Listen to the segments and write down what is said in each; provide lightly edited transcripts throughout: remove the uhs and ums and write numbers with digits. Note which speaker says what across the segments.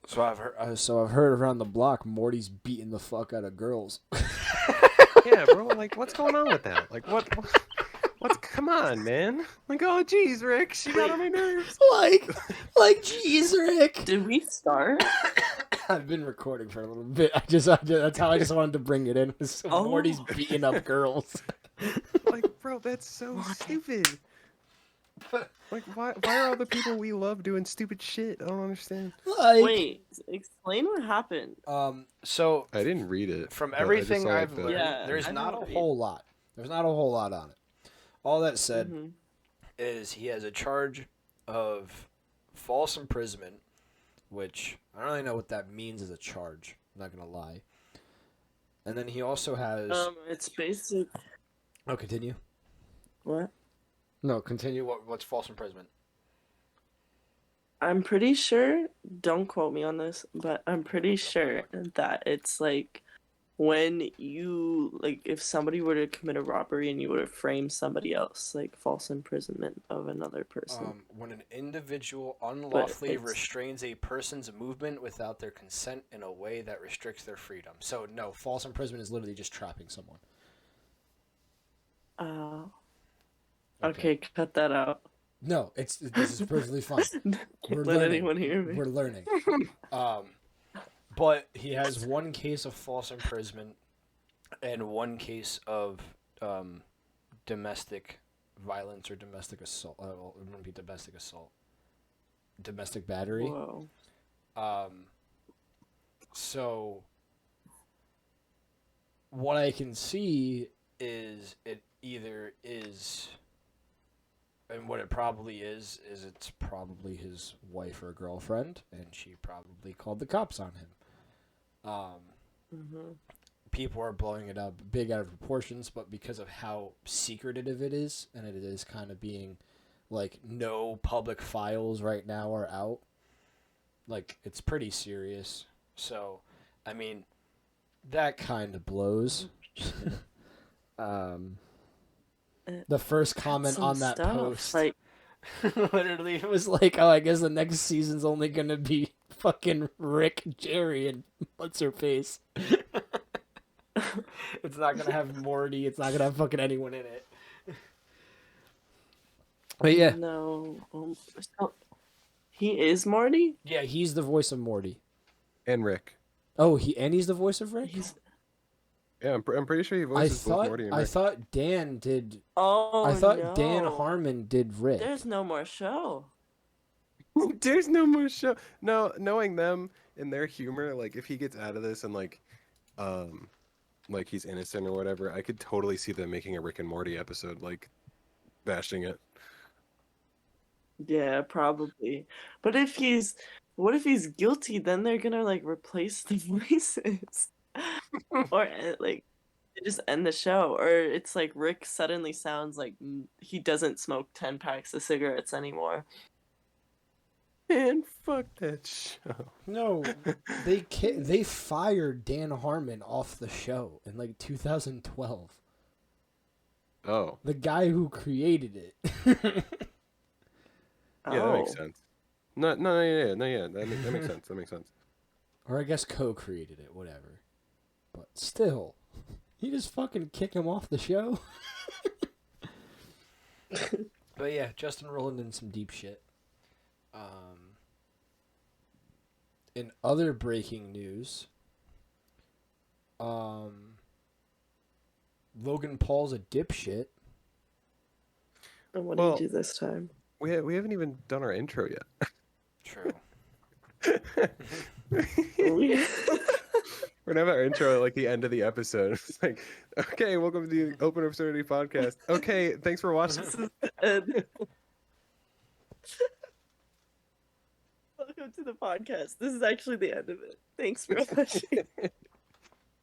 Speaker 1: So I've heard around the block, Morty's beating the fuck out of girls.
Speaker 2: Yeah, bro. Like, what's going on with that? Like, what's? Come on, man. Like, oh, geez, Rick, she got on my nerves.
Speaker 1: like, jeez, Rick.
Speaker 3: Did we start?
Speaker 1: I've been recording for a little bit. That's how I just wanted to bring it in. Morty's beating up girls.
Speaker 2: Like, bro, that's so stupid. Like, why are all the people we love doing stupid shit? I don't understand.
Speaker 3: Wait, explain what happened.
Speaker 1: So
Speaker 2: I didn't read it.
Speaker 1: from
Speaker 2: but I just
Speaker 1: everything
Speaker 2: saw, like,
Speaker 1: I've
Speaker 2: the-
Speaker 1: learned,
Speaker 3: Yeah,
Speaker 1: there's
Speaker 3: I
Speaker 1: not
Speaker 3: know
Speaker 1: a
Speaker 3: what you
Speaker 1: whole lot. There's not a whole lot on it. All that said
Speaker 3: Mm-hmm.
Speaker 1: is he has a charge of false imprisonment, which I don't really know what that means as a charge. I'm not gonna lie. And then he also has.
Speaker 3: It's basic.
Speaker 1: Oh, continue.
Speaker 3: What?
Speaker 1: No, continue. What's false imprisonment?
Speaker 3: I'm pretty sure. Don't quote me on this, but I'm pretty sure that it's like when you if somebody were to commit a robbery and you were to frame somebody else, like false imprisonment of another person.
Speaker 1: When an individual unlawfully
Speaker 3: it's-
Speaker 1: restrains a person's movement without their consent in a way that restricts their freedom. So no, false imprisonment is literally just trapping someone.
Speaker 3: Okay, cut that out.
Speaker 1: No, this is perfectly fine. We're
Speaker 3: Let
Speaker 1: learning.
Speaker 3: anyone hear me.
Speaker 1: We're learning. But he has one case of false imprisonment and one case of domestic violence or domestic assault. Well, it wouldn't be domestic assault. Domestic battery.
Speaker 3: Whoa.
Speaker 1: So what I can see is it either is, and what it probably is it's probably his wife or girlfriend, and she probably called the cops on him. People are blowing it up big out of proportions, but because of how secretive it is, and it is kind of being like no public files right now are out, like it's pretty serious. So, I mean, that kind of blows. The first comment on that post,
Speaker 3: like,
Speaker 1: literally, it was like, "Oh, I guess the next season's only gonna be fucking Rick, Jerry, and what's her face." It's not gonna have Morty. It's not gonna have fucking anyone in it. But yeah,
Speaker 3: no. So, he is Morty?
Speaker 1: yeah, he's the voice of Morty.
Speaker 2: And Rick.
Speaker 1: Oh, he's the voice of Rick.
Speaker 2: Yeah, I'm pretty sure he voices both Morty and Rick.
Speaker 1: I thought Dan did.
Speaker 3: Oh,
Speaker 1: I thought
Speaker 3: no.
Speaker 1: Dan Harmon did Rick.
Speaker 3: There's no more show.
Speaker 2: There's no more show. No, knowing them and their humor, like if he gets out of this and like he's innocent or whatever, I could totally see them making a Rick and Morty episode, like bashing it.
Speaker 3: Yeah, probably. But what if he's guilty? Then they're gonna like replace the voices, or like they just end the show, or it's like Rick suddenly sounds like he doesn't smoke 10 packs of cigarettes anymore.
Speaker 2: Man, fuck that show.
Speaker 1: No, they fired Dan Harmon off the show in like 2012.
Speaker 2: Oh.
Speaker 1: The guy who created it.
Speaker 2: Yeah, that makes sense. No, yeah. That makes sense. That makes sense.
Speaker 1: Or I guess co-created it, whatever. But still, you just fucking kick him off the show. But yeah, Justin rolling in some deep shit. In other breaking news, Logan Paul's a dipshit.
Speaker 3: And what did you do this time?
Speaker 2: We haven't even done our intro yet.
Speaker 1: True.
Speaker 2: We're gonna have our intro at like the end of the episode. It's like, okay, welcome to the Open Absurdity podcast. Okay, thanks for watching.
Speaker 3: Welcome to the podcast. This is actually the end of it. Thanks for watching.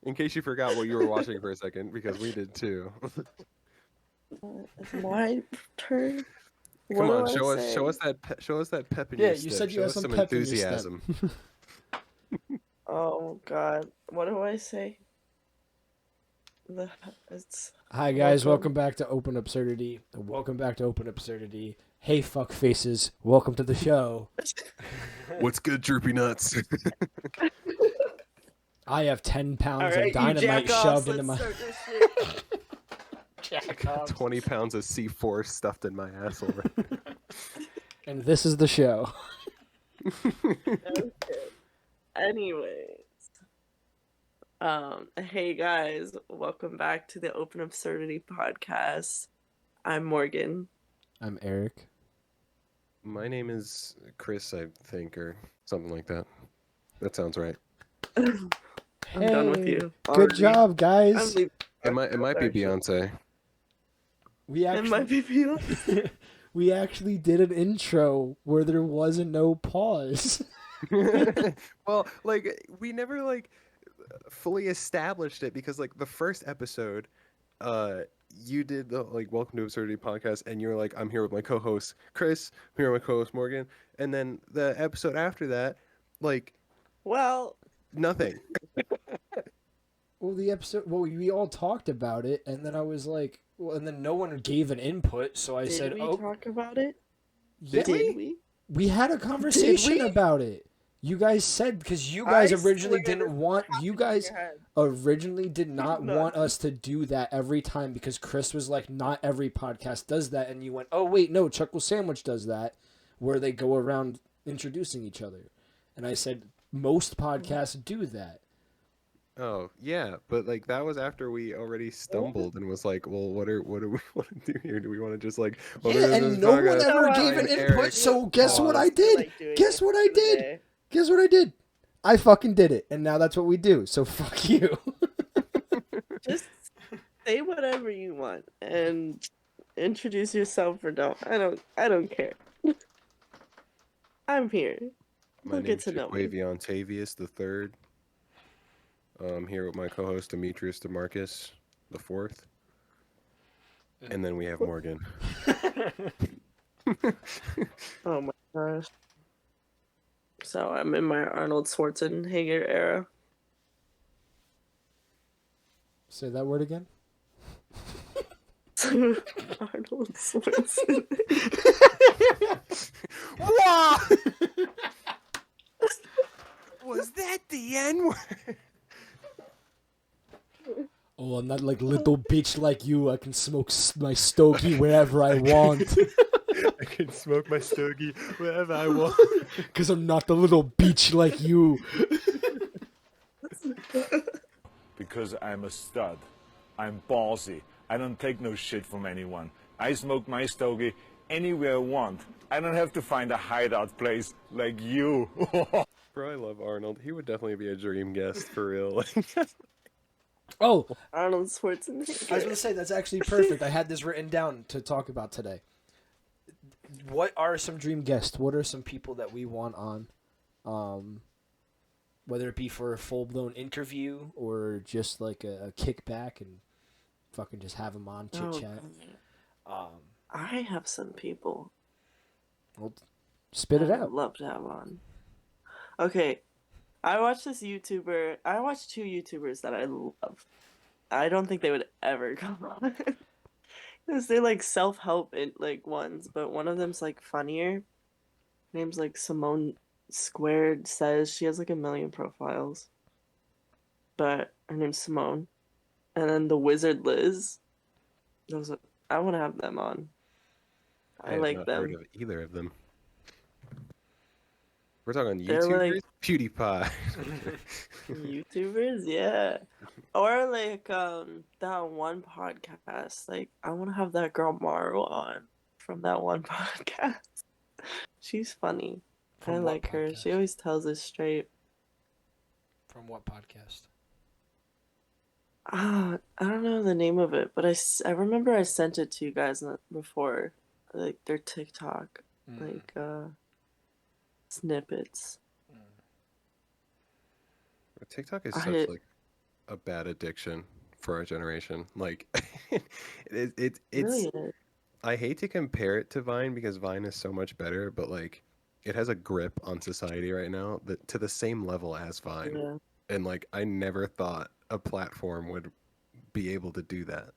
Speaker 2: In case you forgot what you were watching for a second, because we did too.
Speaker 3: It's my turn.
Speaker 2: Come
Speaker 3: What
Speaker 2: on,
Speaker 3: do I say?
Speaker 2: show us that pep in
Speaker 1: Yeah,
Speaker 2: your
Speaker 1: you
Speaker 2: step.
Speaker 1: said you
Speaker 2: show
Speaker 1: had
Speaker 2: us
Speaker 1: some
Speaker 2: some
Speaker 1: pep in your step.
Speaker 2: enthusiasm.
Speaker 3: Oh God, what do I say?
Speaker 1: Hi guys, welcome back to Open Absurdity. Welcome back to Open Absurdity. Hey, fuck faces, welcome to the show.
Speaker 2: What's good, droopy nuts?
Speaker 1: I have 10 pounds
Speaker 3: All right,
Speaker 1: of dynamite shoved into my.
Speaker 3: Start this shit.
Speaker 1: Jack off.
Speaker 2: 20 pounds of C4 stuffed in my asshole.
Speaker 1: And this is the show.
Speaker 3: Okay. Anyways, hey guys, welcome back to the Open Absurdity podcast. I'm Morgan.
Speaker 1: I'm Eric.
Speaker 2: My name is Chris, I think, or something like that. That sounds right.
Speaker 3: I'm done with you.
Speaker 1: Good
Speaker 3: already.
Speaker 1: job, guys.
Speaker 3: I'm leaving.
Speaker 2: It might be
Speaker 3: Actually.
Speaker 2: Beyonce.
Speaker 1: We
Speaker 3: It might
Speaker 1: actually,
Speaker 3: be Felon.
Speaker 1: we actually did an intro where there wasn't no pause.
Speaker 2: Well, like, we never, like, fully established it because, like, the first episode, you did the, like, Welcome to Absurdity podcast, and you were like, I'm here with my co-host Chris, I'm here with my co-host Morgan, and then the episode after that, like,
Speaker 3: Well,
Speaker 2: nothing.
Speaker 1: Well, we all talked about it, and then I was like, well, and then no one gave an input, so I
Speaker 3: did
Speaker 1: said,
Speaker 3: we
Speaker 1: oh,
Speaker 3: talk about it?
Speaker 1: yeah,
Speaker 3: Did we?
Speaker 1: we had a conversation
Speaker 3: we?
Speaker 1: about it. You guys said, because you guys originally
Speaker 3: swear
Speaker 1: didn't want, you guys
Speaker 3: your head.
Speaker 1: originally did not
Speaker 3: No.
Speaker 1: want us to do that every time because Chris was like, not every podcast does that, and you went, oh wait, no, Chuckle Sandwich does that, where they go around introducing each other. And I said, most podcasts do that.
Speaker 2: Oh, yeah, but, like, that was after we already stumbled and was like, well, what do we want to do here? Do we want to just, like...
Speaker 1: Yeah, and no one ever gave an input, so guess what I did? Guess what I did? Guess what I did? I fucking did it, and now that's what we do, so fuck you.
Speaker 3: Just say whatever you want and introduce yourself or don't. I don't care. I'm here.
Speaker 2: My
Speaker 3: We'll get
Speaker 2: name's
Speaker 3: to know me.
Speaker 2: Jaquavion Tavius the Third. I'm here with my co-host Demetrius DeMarcus the Fourth, and then we have Morgan.
Speaker 3: Oh my gosh. So I'm in my Arnold Schwarzenegger era.
Speaker 1: Say that word again.
Speaker 3: Arnold Schwarzenegger.
Speaker 2: Wow! Was that the N-word?
Speaker 1: Oh, I'm not like little bitch like you. I can smoke my stogie wherever I want.
Speaker 2: I can smoke my stogie wherever I want.
Speaker 1: Because I'm not the little bitch like you.
Speaker 4: Because I'm a stud. I'm ballsy. I don't take no shit from anyone. I smoke my stogie anywhere I want. I don't have to find a hideout place like you.
Speaker 2: Bro, I love Arnold. He would definitely be a dream guest for real.
Speaker 1: Oh,
Speaker 3: Arnold Schwarzenegger.
Speaker 1: I was going to say, that's actually perfect. I had this written down to talk about today. What are some dream guests? What are some people that we want on? Whether it be for a full-blown interview or just like a kickback and fucking just have them on, chit-chat.
Speaker 3: I have some people
Speaker 1: Well, spit it
Speaker 3: I'd
Speaker 1: out.
Speaker 3: love to have on. Okay, I watched this YouTuber. I watched two YouTubers that I love. I don't think they would ever come on. Because they're like self-help like ones, but one of them's like funnier. Her name's like Simone Squared Says. She has like 1 million profiles. But her name's Simone. And then the Wizard Liz. I want to have them on. I
Speaker 2: have
Speaker 3: like
Speaker 2: not
Speaker 3: them.
Speaker 2: heard of either of them. We're talking
Speaker 3: They're
Speaker 2: YouTubers?
Speaker 3: like-
Speaker 2: PewDiePie.
Speaker 3: YouTubers, yeah. Or like that one podcast. Like I want to have that girl Maru on from that one podcast. She's funny. I
Speaker 1: From what
Speaker 3: like her.
Speaker 1: podcast?
Speaker 3: She always tells us straight.
Speaker 1: From what podcast?
Speaker 3: I don't know the name of it, but I remember I sent it to you guys before, like their TikTok, like snippets.
Speaker 2: TikTok is
Speaker 3: I-
Speaker 2: such like a bad addiction for our generation. Like it's
Speaker 3: Really is.
Speaker 2: I hate to compare it to Vine because Vine is so much better, but like it has a grip on society right now that to the same level as Vine.
Speaker 3: Yeah.
Speaker 2: And like I never thought a platform would be able to do that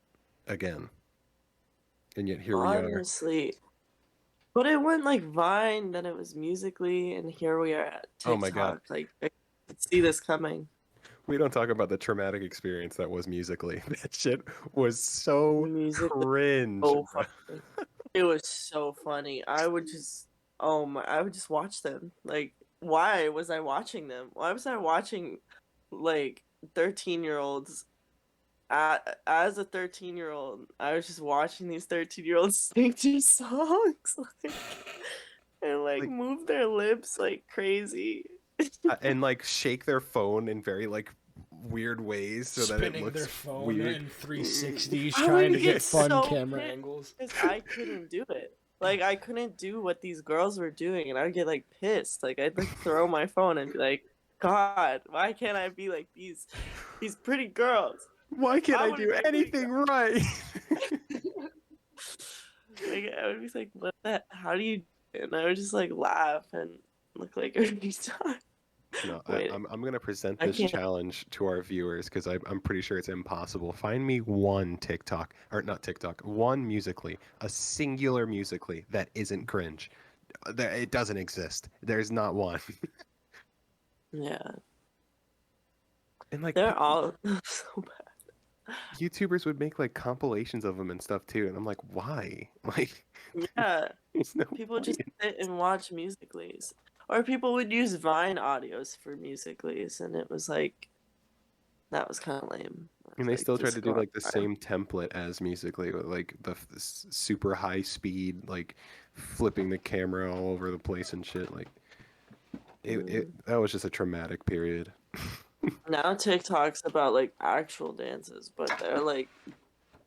Speaker 2: again. And yet here we are.
Speaker 3: Honestly, But it went like Vine, then it was Musically, and here we are at TikTok.
Speaker 2: Oh my God.
Speaker 3: Like, I could see this coming.
Speaker 2: We don't talk about the traumatic experience that was Musically. That shit was so
Speaker 3: Musically,
Speaker 2: cringe.
Speaker 3: so
Speaker 2: bro.
Speaker 3: funny. It was so funny. I would just, I would just watch them. Like, why was I watching them? Why was I watching, like, 13-year-olds? As a 13-year-old, I was just watching these 13-year-olds sing to songs, like, and like move their lips like crazy.
Speaker 2: And like shake their phone in very like weird ways so that it
Speaker 1: Spinning
Speaker 2: looks
Speaker 1: their phone
Speaker 2: weird.
Speaker 1: in 360s,
Speaker 3: I
Speaker 1: trying
Speaker 3: would
Speaker 1: to get
Speaker 3: get
Speaker 1: fun
Speaker 3: so
Speaker 1: camera
Speaker 3: pissed
Speaker 1: angles.
Speaker 3: because I couldn't do it. Like, I couldn't do what these girls were doing, and I'd get like pissed. Like, I'd like throw my phone and be like, God, why can't I be like these pretty girls?
Speaker 2: Why can't I
Speaker 3: would
Speaker 2: do
Speaker 3: be
Speaker 2: anything right?
Speaker 3: Like, I would be like, what the, how do you, and I would just like laugh and look like a retard.
Speaker 2: No,
Speaker 3: Wait,
Speaker 2: I'm gonna present
Speaker 3: I
Speaker 2: this
Speaker 3: can't-
Speaker 2: challenge to our viewers because I'm pretty sure it's impossible. Find me one TikTok, or not TikTok, one Musically, a singular Musically that isn't cringe. It doesn't exist. There's not one.
Speaker 3: Yeah,
Speaker 2: And like
Speaker 3: they're all so bad.
Speaker 2: YouTubers would make like compilations of them and stuff too, and I'm like, why? Like,
Speaker 3: Yeah,
Speaker 2: there's no
Speaker 3: people just
Speaker 2: point.
Speaker 3: sit and watch Musicallys. Or people would use Vine audios for Musicallys, and it was like, that was kind of lame.
Speaker 2: And they
Speaker 3: Like,
Speaker 2: still tried
Speaker 3: just
Speaker 2: to do
Speaker 3: go
Speaker 2: like the
Speaker 3: on Vine.
Speaker 2: same template as Musically, with like the super high speed, like flipping the camera all over the place and shit. Like, that was just a traumatic period.
Speaker 3: Now TikTok's about like actual dances, but they're like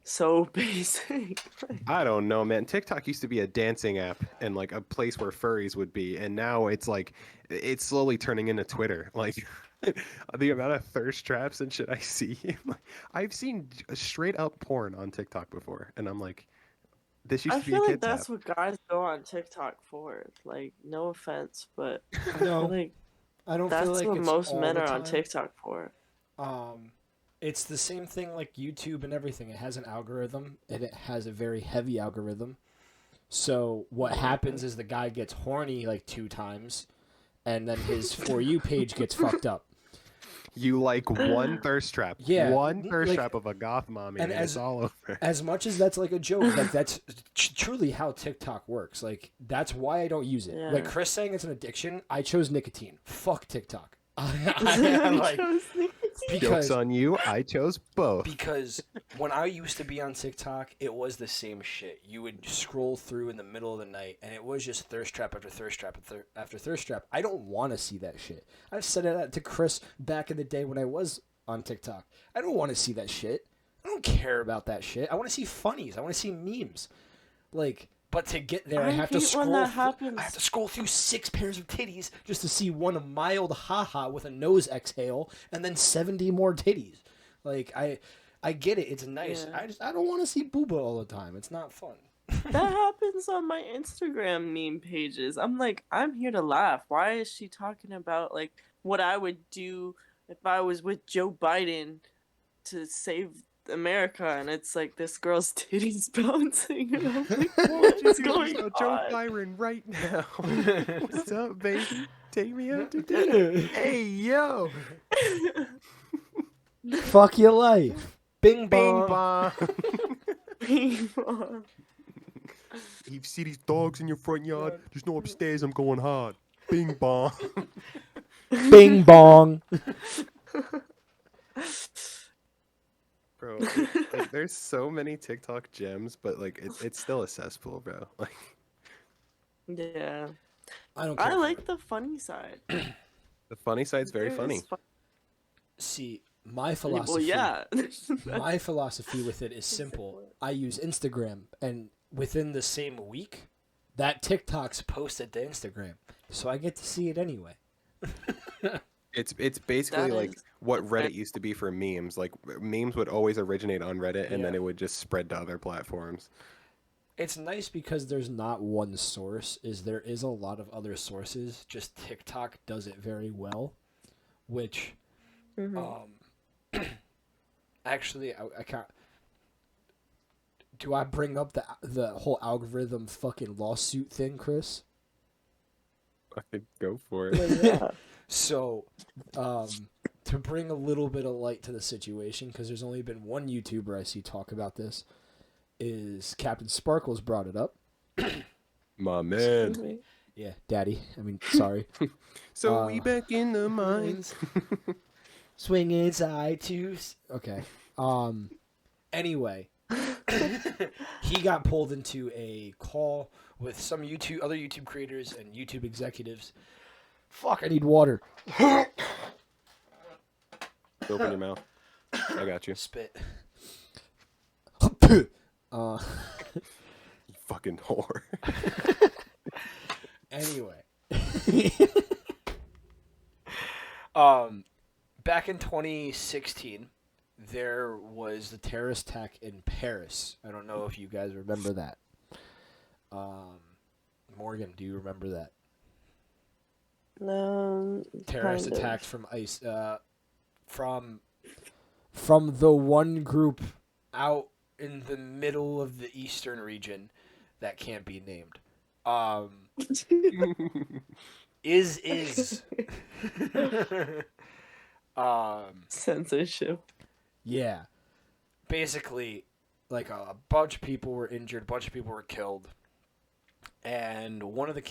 Speaker 3: so basic.
Speaker 2: I don't know, man. TikTok used to be a dancing app and like a place where furries would be, and now it's like it's slowly turning into Twitter. Like the amount of thirst traps and shit I see. Like, I've seen straight up porn on TikTok before, and I'm like, this used
Speaker 3: I
Speaker 2: to be a
Speaker 3: feel like
Speaker 2: kids
Speaker 3: that's
Speaker 2: app.
Speaker 3: what guys go on TikTok for. Like, no offense, but I
Speaker 1: No,
Speaker 3: feel like
Speaker 1: I don't
Speaker 3: that's
Speaker 1: feel like
Speaker 3: what
Speaker 1: it's
Speaker 3: most
Speaker 1: all
Speaker 3: men
Speaker 1: the
Speaker 3: are on
Speaker 1: time.
Speaker 3: TikTok for.
Speaker 1: It's the same thing like YouTube and everything. It has an algorithm, and it has a very heavy algorithm. So what happens is the guy gets horny like 2 times, and then his For You page gets fucked up.
Speaker 2: You like one thirst trap,
Speaker 1: Yeah,
Speaker 2: one thirst
Speaker 1: like-
Speaker 2: trap of a goth mommy,
Speaker 1: and
Speaker 2: and it's all over.
Speaker 1: As much as that's like a joke, like that's truly how TikTok works. Like that's why I don't use it.
Speaker 3: Yeah.
Speaker 1: Like Chris saying it's an addiction, I chose nicotine. Fuck TikTok. I like
Speaker 2: Jokes
Speaker 1: because
Speaker 2: on you. I chose both.
Speaker 1: because when I used to be on TikTok, it was the same shit. You would scroll through in the middle of the night, and it was just thirst trap after thirst trap after thirst trap. I don't want to see that shit. I've said it to Chris back in the day when I was on TikTok. I don't want to see that shit. I don't care about that shit. I want to see funnies. I want to see memes. Like, but to get there, I
Speaker 3: I
Speaker 1: have to
Speaker 3: hate
Speaker 1: scroll.
Speaker 3: when that
Speaker 1: I
Speaker 3: happens.
Speaker 1: have to scroll through 6 pairs of titties just to see one mild haha with a nose exhale, and then 70 more titties. Like I get it. It's nice.
Speaker 3: Yeah.
Speaker 1: I don't want to see booba all the time. It's not fun.
Speaker 3: That happens on my Instagram meme pages. I'm like, I'm here to laugh. Why is she talking about like what I would do if I was with Joe Biden to save America? And it's like this girl's titties bouncing, and I'm like, what is going
Speaker 2: Joe
Speaker 3: on?
Speaker 2: Byron right now. What's up, baby? Take me out to dinner. Hey, yo.
Speaker 1: Fuck your life. Bing
Speaker 2: Bing
Speaker 1: bong.
Speaker 2: bong. You see these dogs in your front yard? Just know upstairs I'm going hard. Bing bong.
Speaker 1: Bing bong.
Speaker 2: Bro, like, there's so many TikTok gems, but like it's still a cesspool, bro. Like
Speaker 3: Yeah,
Speaker 1: I don't care.
Speaker 3: I
Speaker 1: for
Speaker 3: like
Speaker 1: it.
Speaker 3: the funny side.
Speaker 2: the funny side's very
Speaker 3: There
Speaker 2: funny.
Speaker 3: is fun-
Speaker 1: See, my
Speaker 3: Well,
Speaker 1: philosophy.
Speaker 3: yeah.
Speaker 1: My philosophy with it is simple. I use Instagram, and within the same week, that TikTok's posted to Instagram, so I get to see it anyway.
Speaker 2: It's basically
Speaker 3: That
Speaker 2: like
Speaker 3: is-
Speaker 2: what Reddit used to be for memes. Like memes would always originate on Reddit, and then
Speaker 1: Yeah.
Speaker 2: it would just spread to other platforms.
Speaker 1: It's nice because there's not one source. There is a lot of other sources. Just TikTok does it very well, which,
Speaker 3: Mhm.
Speaker 1: actually, I can't. Do I bring up the whole algorithm fucking lawsuit thing, Chris?
Speaker 2: I could go for it.
Speaker 3: Like, yeah.
Speaker 1: So, to bring a little bit of light to the situation, because there's only been one YouTuber I see talk about this, is Captain Sparkles brought it up.
Speaker 2: My man.
Speaker 3: Excuse me.
Speaker 1: Yeah, Daddy. I mean, sorry.
Speaker 2: So we back in the mines.
Speaker 1: Swing inside to... Okay. Anyway, he got pulled into a call with some other YouTube creators and YouTube executives. Fuck, I need water.
Speaker 2: Open your mouth. I got you.
Speaker 1: Spit.
Speaker 2: You fucking whore.
Speaker 1: Anyway. Back in 2016, there was the terrorist attack in Paris. I don't know if you guys remember that. Morgan, do you remember that?
Speaker 3: No.
Speaker 1: Terrorist
Speaker 3: kind of.
Speaker 1: attacks from ICE, from the one group out in the middle of the eastern region that can't be named. Is
Speaker 3: Censorship.
Speaker 1: yeah, basically, like a bunch of people were injured, a bunch of people were killed, and one of the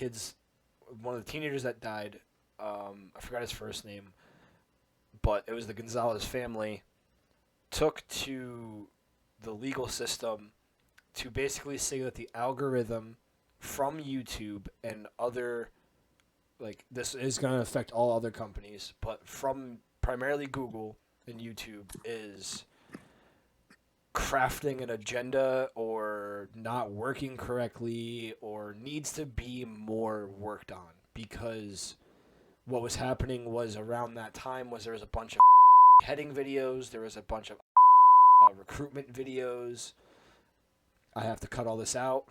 Speaker 1: teenagers that died, I forgot his first name, but it was the Gonzalez family, took to the legal system to basically say that the algorithm from YouTube and other, like, this is going to affect all other companies, but from primarily Google and YouTube, is crafting an agenda or not working correctly or needs to be more worked on, because what was happening was around that time was there was a bunch of heading videos, there was a bunch of recruitment videos. I have to cut all this out.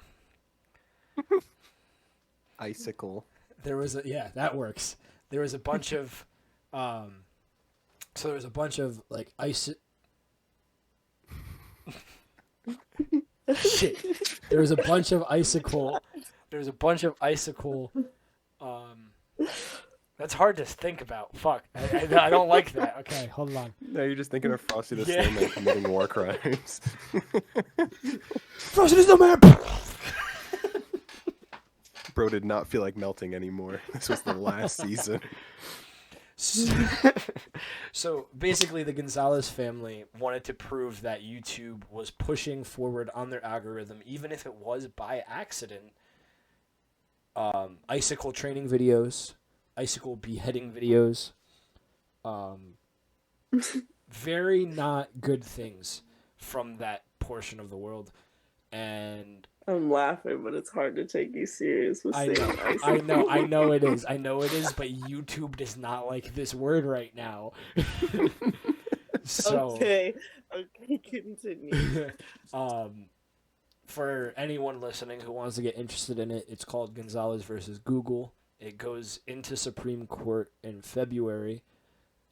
Speaker 2: Icicle.
Speaker 1: There was that works. There was a bunch of so there was a bunch of like shit. There was a bunch of icicle. That's hard to think about. Fuck. I don't like that. Okay, hold on.
Speaker 2: No, you're just thinking of Frosty the
Speaker 1: Yeah.
Speaker 2: Snowman committing war crimes.
Speaker 1: Frosty the Snowman.
Speaker 2: Bro did not feel like melting anymore. This was the last season.
Speaker 1: So basically, the Gonzalez family wanted to prove that YouTube was pushing forward on their algorithm, even if it was by accident. Icicle training videos, icicle beheading videos, very not good things from that portion of the world, and
Speaker 3: I'm laughing, but it's hard to take you serious with saying
Speaker 1: I know it is, but YouTube does not like this word right now. So,
Speaker 3: Okay, continue.
Speaker 1: For anyone listening who wants to get interested in it, it's called Gonzalez versus Google. It goes into Supreme Court in February,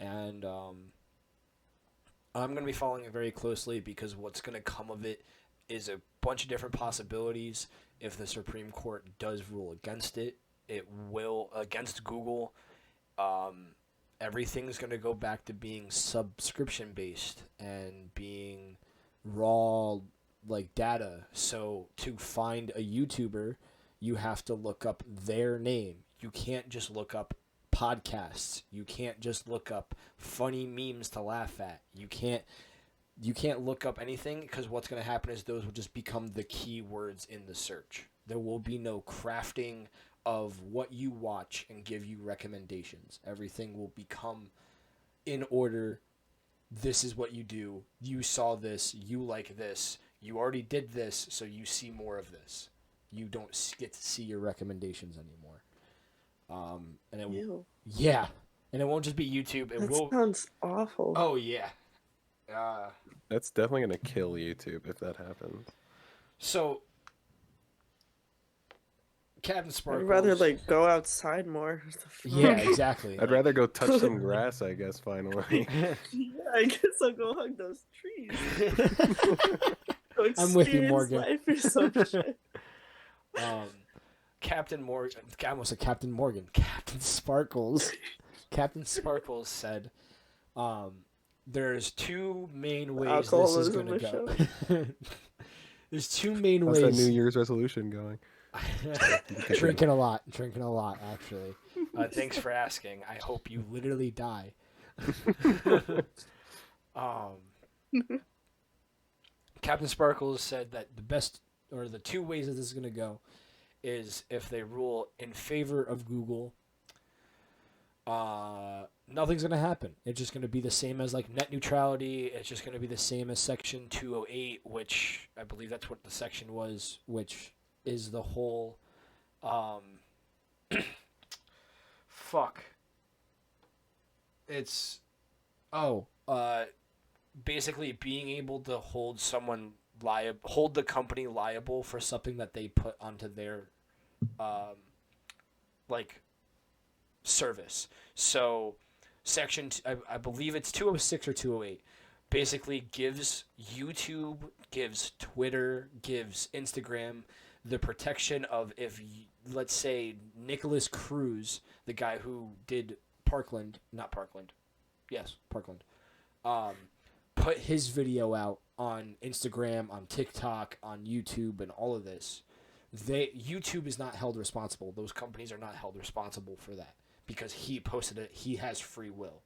Speaker 1: and I'm going to be following it very closely, because what's going to come of it is a bunch of different possibilities. If the Supreme Court does rule against it, it will against Google. Everything's going to go back to being subscription based and being raw, like, data. So to find a YouTuber, you have to look up their name. You can't just look up podcasts. You can't just look up funny memes to laugh at. You can't look up anything, because what's going to happen is those will just become the keywords in the search. There will be no crafting of what you watch and give you recommendations. Everything will become in order. This is what you do. You saw this. You like this. You already did this, so you see more of this. You don't get to see your recommendations anymore. And it
Speaker 3: Ew.
Speaker 1: yeah, and it won't just be YouTube. It
Speaker 3: That
Speaker 1: will.
Speaker 3: sounds awful.
Speaker 1: Oh yeah.
Speaker 2: That's definitely gonna kill YouTube if that happens.
Speaker 1: So, Captain Sparkles.
Speaker 3: I'd rather go outside more.
Speaker 1: Yeah, exactly.
Speaker 2: I'd rather go touch some grass, I guess, finally.
Speaker 3: Yeah, I guess I'll go hug those trees.
Speaker 1: I'm with you,
Speaker 3: experience
Speaker 1: Morgan.
Speaker 3: life or some shit.
Speaker 1: Captain Morgan. I almost said Captain Morgan. Captain Sparkles. Captain Sparkles said, "There's two main ways this is
Speaker 3: Alcoholism
Speaker 1: gonna
Speaker 3: is
Speaker 1: go. There's two main
Speaker 2: How's that New
Speaker 1: ways."
Speaker 2: Year's resolution going?
Speaker 1: Drinking a lot, actually. Thanks for asking. I hope you literally die. Captain Sparkles said that the best, or the two ways that this is going to go, is if they rule in favor of Google, nothing's going to happen. It's just going to be the same as like net neutrality. It's just going to be the same as Section 208, which I believe that's what the section was, which is the whole fuck. It's basically being able to hold someone hold the company liable for something that they put onto their like service. So section I believe it's 206 or 208 basically gives YouTube, gives Twitter, gives Instagram the protection of if, let's say, Nicholas Cruz, the guy who did Parkland, put his video out on Instagram, on TikTok, on YouTube, and all of this. YouTube is not held responsible. Those companies are not held responsible for that because he posted it. He has free will.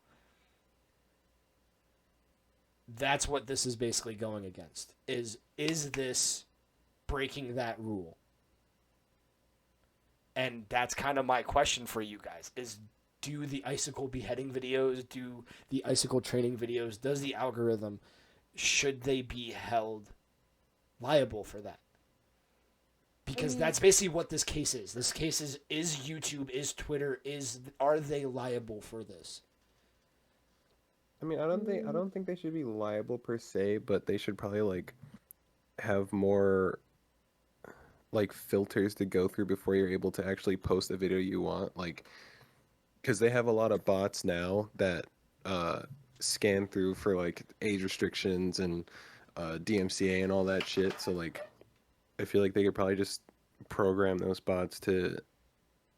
Speaker 1: That's what this is basically going against. Is this breaking that rule? And that's kind of my question for you guys is, do the icicle beheading videos, do the icicle training videos, does the algorithm, should they be held liable for that? Because that's basically what this case is. This case is YouTube, is Twitter, are they liable for this?
Speaker 2: I mean, I don't think they should be liable per se, but they should probably like have more like filters to go through before you're able to actually post the video you want, like because they have a lot of bots now that scan through for like age restrictions and DMCA and all that shit. So like I feel like they could probably just program those bots to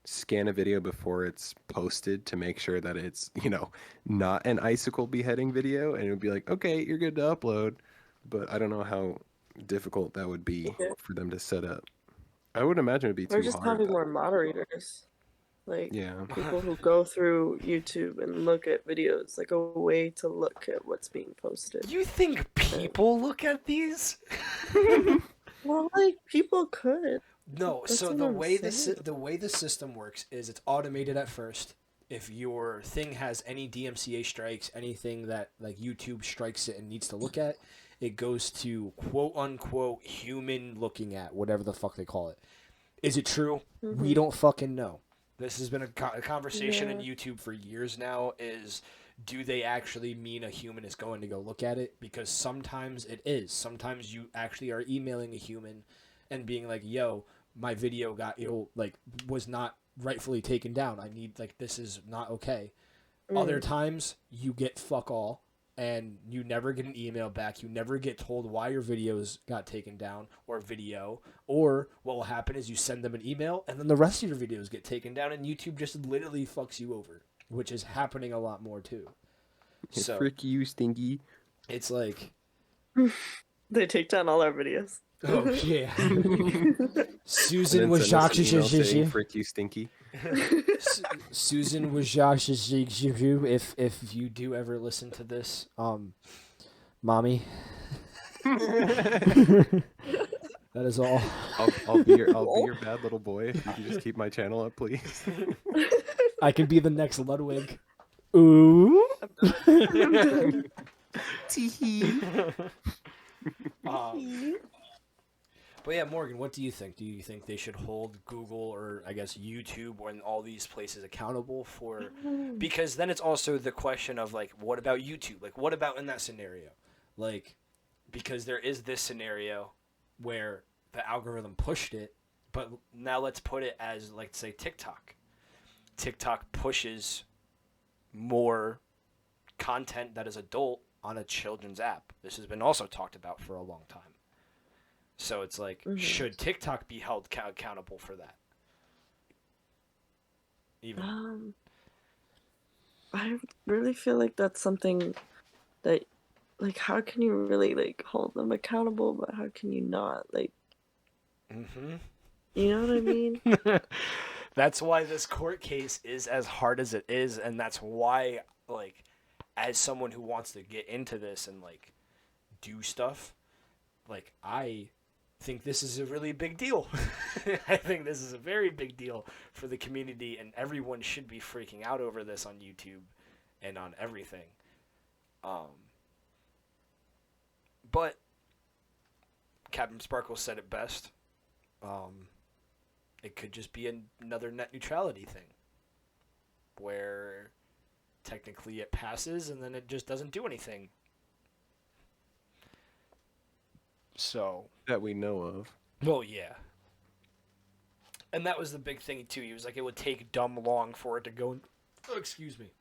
Speaker 2: scan a video before it's posted to make sure that it's, not an icicle beheading video, and it would be like, okay, you're good to upload. But I don't know how difficult that would be for them to set up. I would imagine it'd be too
Speaker 3: Or just
Speaker 2: hard.
Speaker 3: having more moderators. Like
Speaker 2: Yeah.
Speaker 3: people who go through YouTube and look at videos, like a way to look at what's being posted.
Speaker 1: You think people look at these?
Speaker 3: Well, like people could.
Speaker 1: No,
Speaker 3: That's
Speaker 1: so
Speaker 3: what
Speaker 1: the
Speaker 3: I'm
Speaker 1: way
Speaker 3: saying.
Speaker 1: the way the system works is it's automated at first. If your thing has any DMCA strikes, anything that like YouTube strikes it and needs to look at, it goes to quote unquote human looking at, whatever the fuck they call it. Is it true? We don't fucking know. This has been a conversation in YouTube for years now, is do they actually mean a human is going to go look at it? Because sometimes it is. Sometimes you actually are emailing a human and being like, yo, my video was not rightfully taken down. I need, this is not okay. Other times you get fuck all and you never get an email back. You never get told why your videos got taken down or video. Or what will happen is you send them an email and then the rest of your videos get taken down and YouTube just literally fucks you over, which is happening a lot more too. So
Speaker 2: frick you, Stinky.
Speaker 1: it's like
Speaker 3: They take down all our videos.
Speaker 1: Oh yeah. Susan
Speaker 2: And then
Speaker 1: was
Speaker 2: send us
Speaker 1: Jacques
Speaker 2: an email saying, frick you, Stinky.
Speaker 1: Susan was Jacques. If you do ever listen to this, mommy. That is all.
Speaker 2: I'll be your bad little boy. If you can just keep my channel up, please.
Speaker 1: I can be the next Ludwig. Ooh.
Speaker 2: Teehee.
Speaker 1: But yeah, Morgan, what do you think? Do you think they should hold Google or I guess YouTube or all these places accountable for? Because then it's also the question of what about YouTube? What about in that scenario? Because there is this scenario where the algorithm pushed it, but now let's put it as say TikTok. TikTok pushes more content that is adult on a children's app. This has been also talked about for a long time. So it's like,
Speaker 3: Mhm.
Speaker 1: should TikTok be held accountable for that? Even
Speaker 3: I really feel like that's something that, like, how can you really like hold them accountable, but how can you not? Like,
Speaker 1: Mm-hmm.
Speaker 3: you know what I mean?
Speaker 1: That's why this court case is as hard as it is, and that's why, like, as someone who wants to get into this and like do stuff, like, I think this is a really big deal. I think this is a very big deal for the community, and everyone should be freaking out over this on YouTube and on everything. But Captain Sparkle said it best. It could just be another net neutrality thing, where technically it passes and then it just doesn't do anything. So
Speaker 2: That we know of.
Speaker 1: well, yeah. And that was the big thing too. He was like, it would take dumb long for it to go. Oh, excuse me.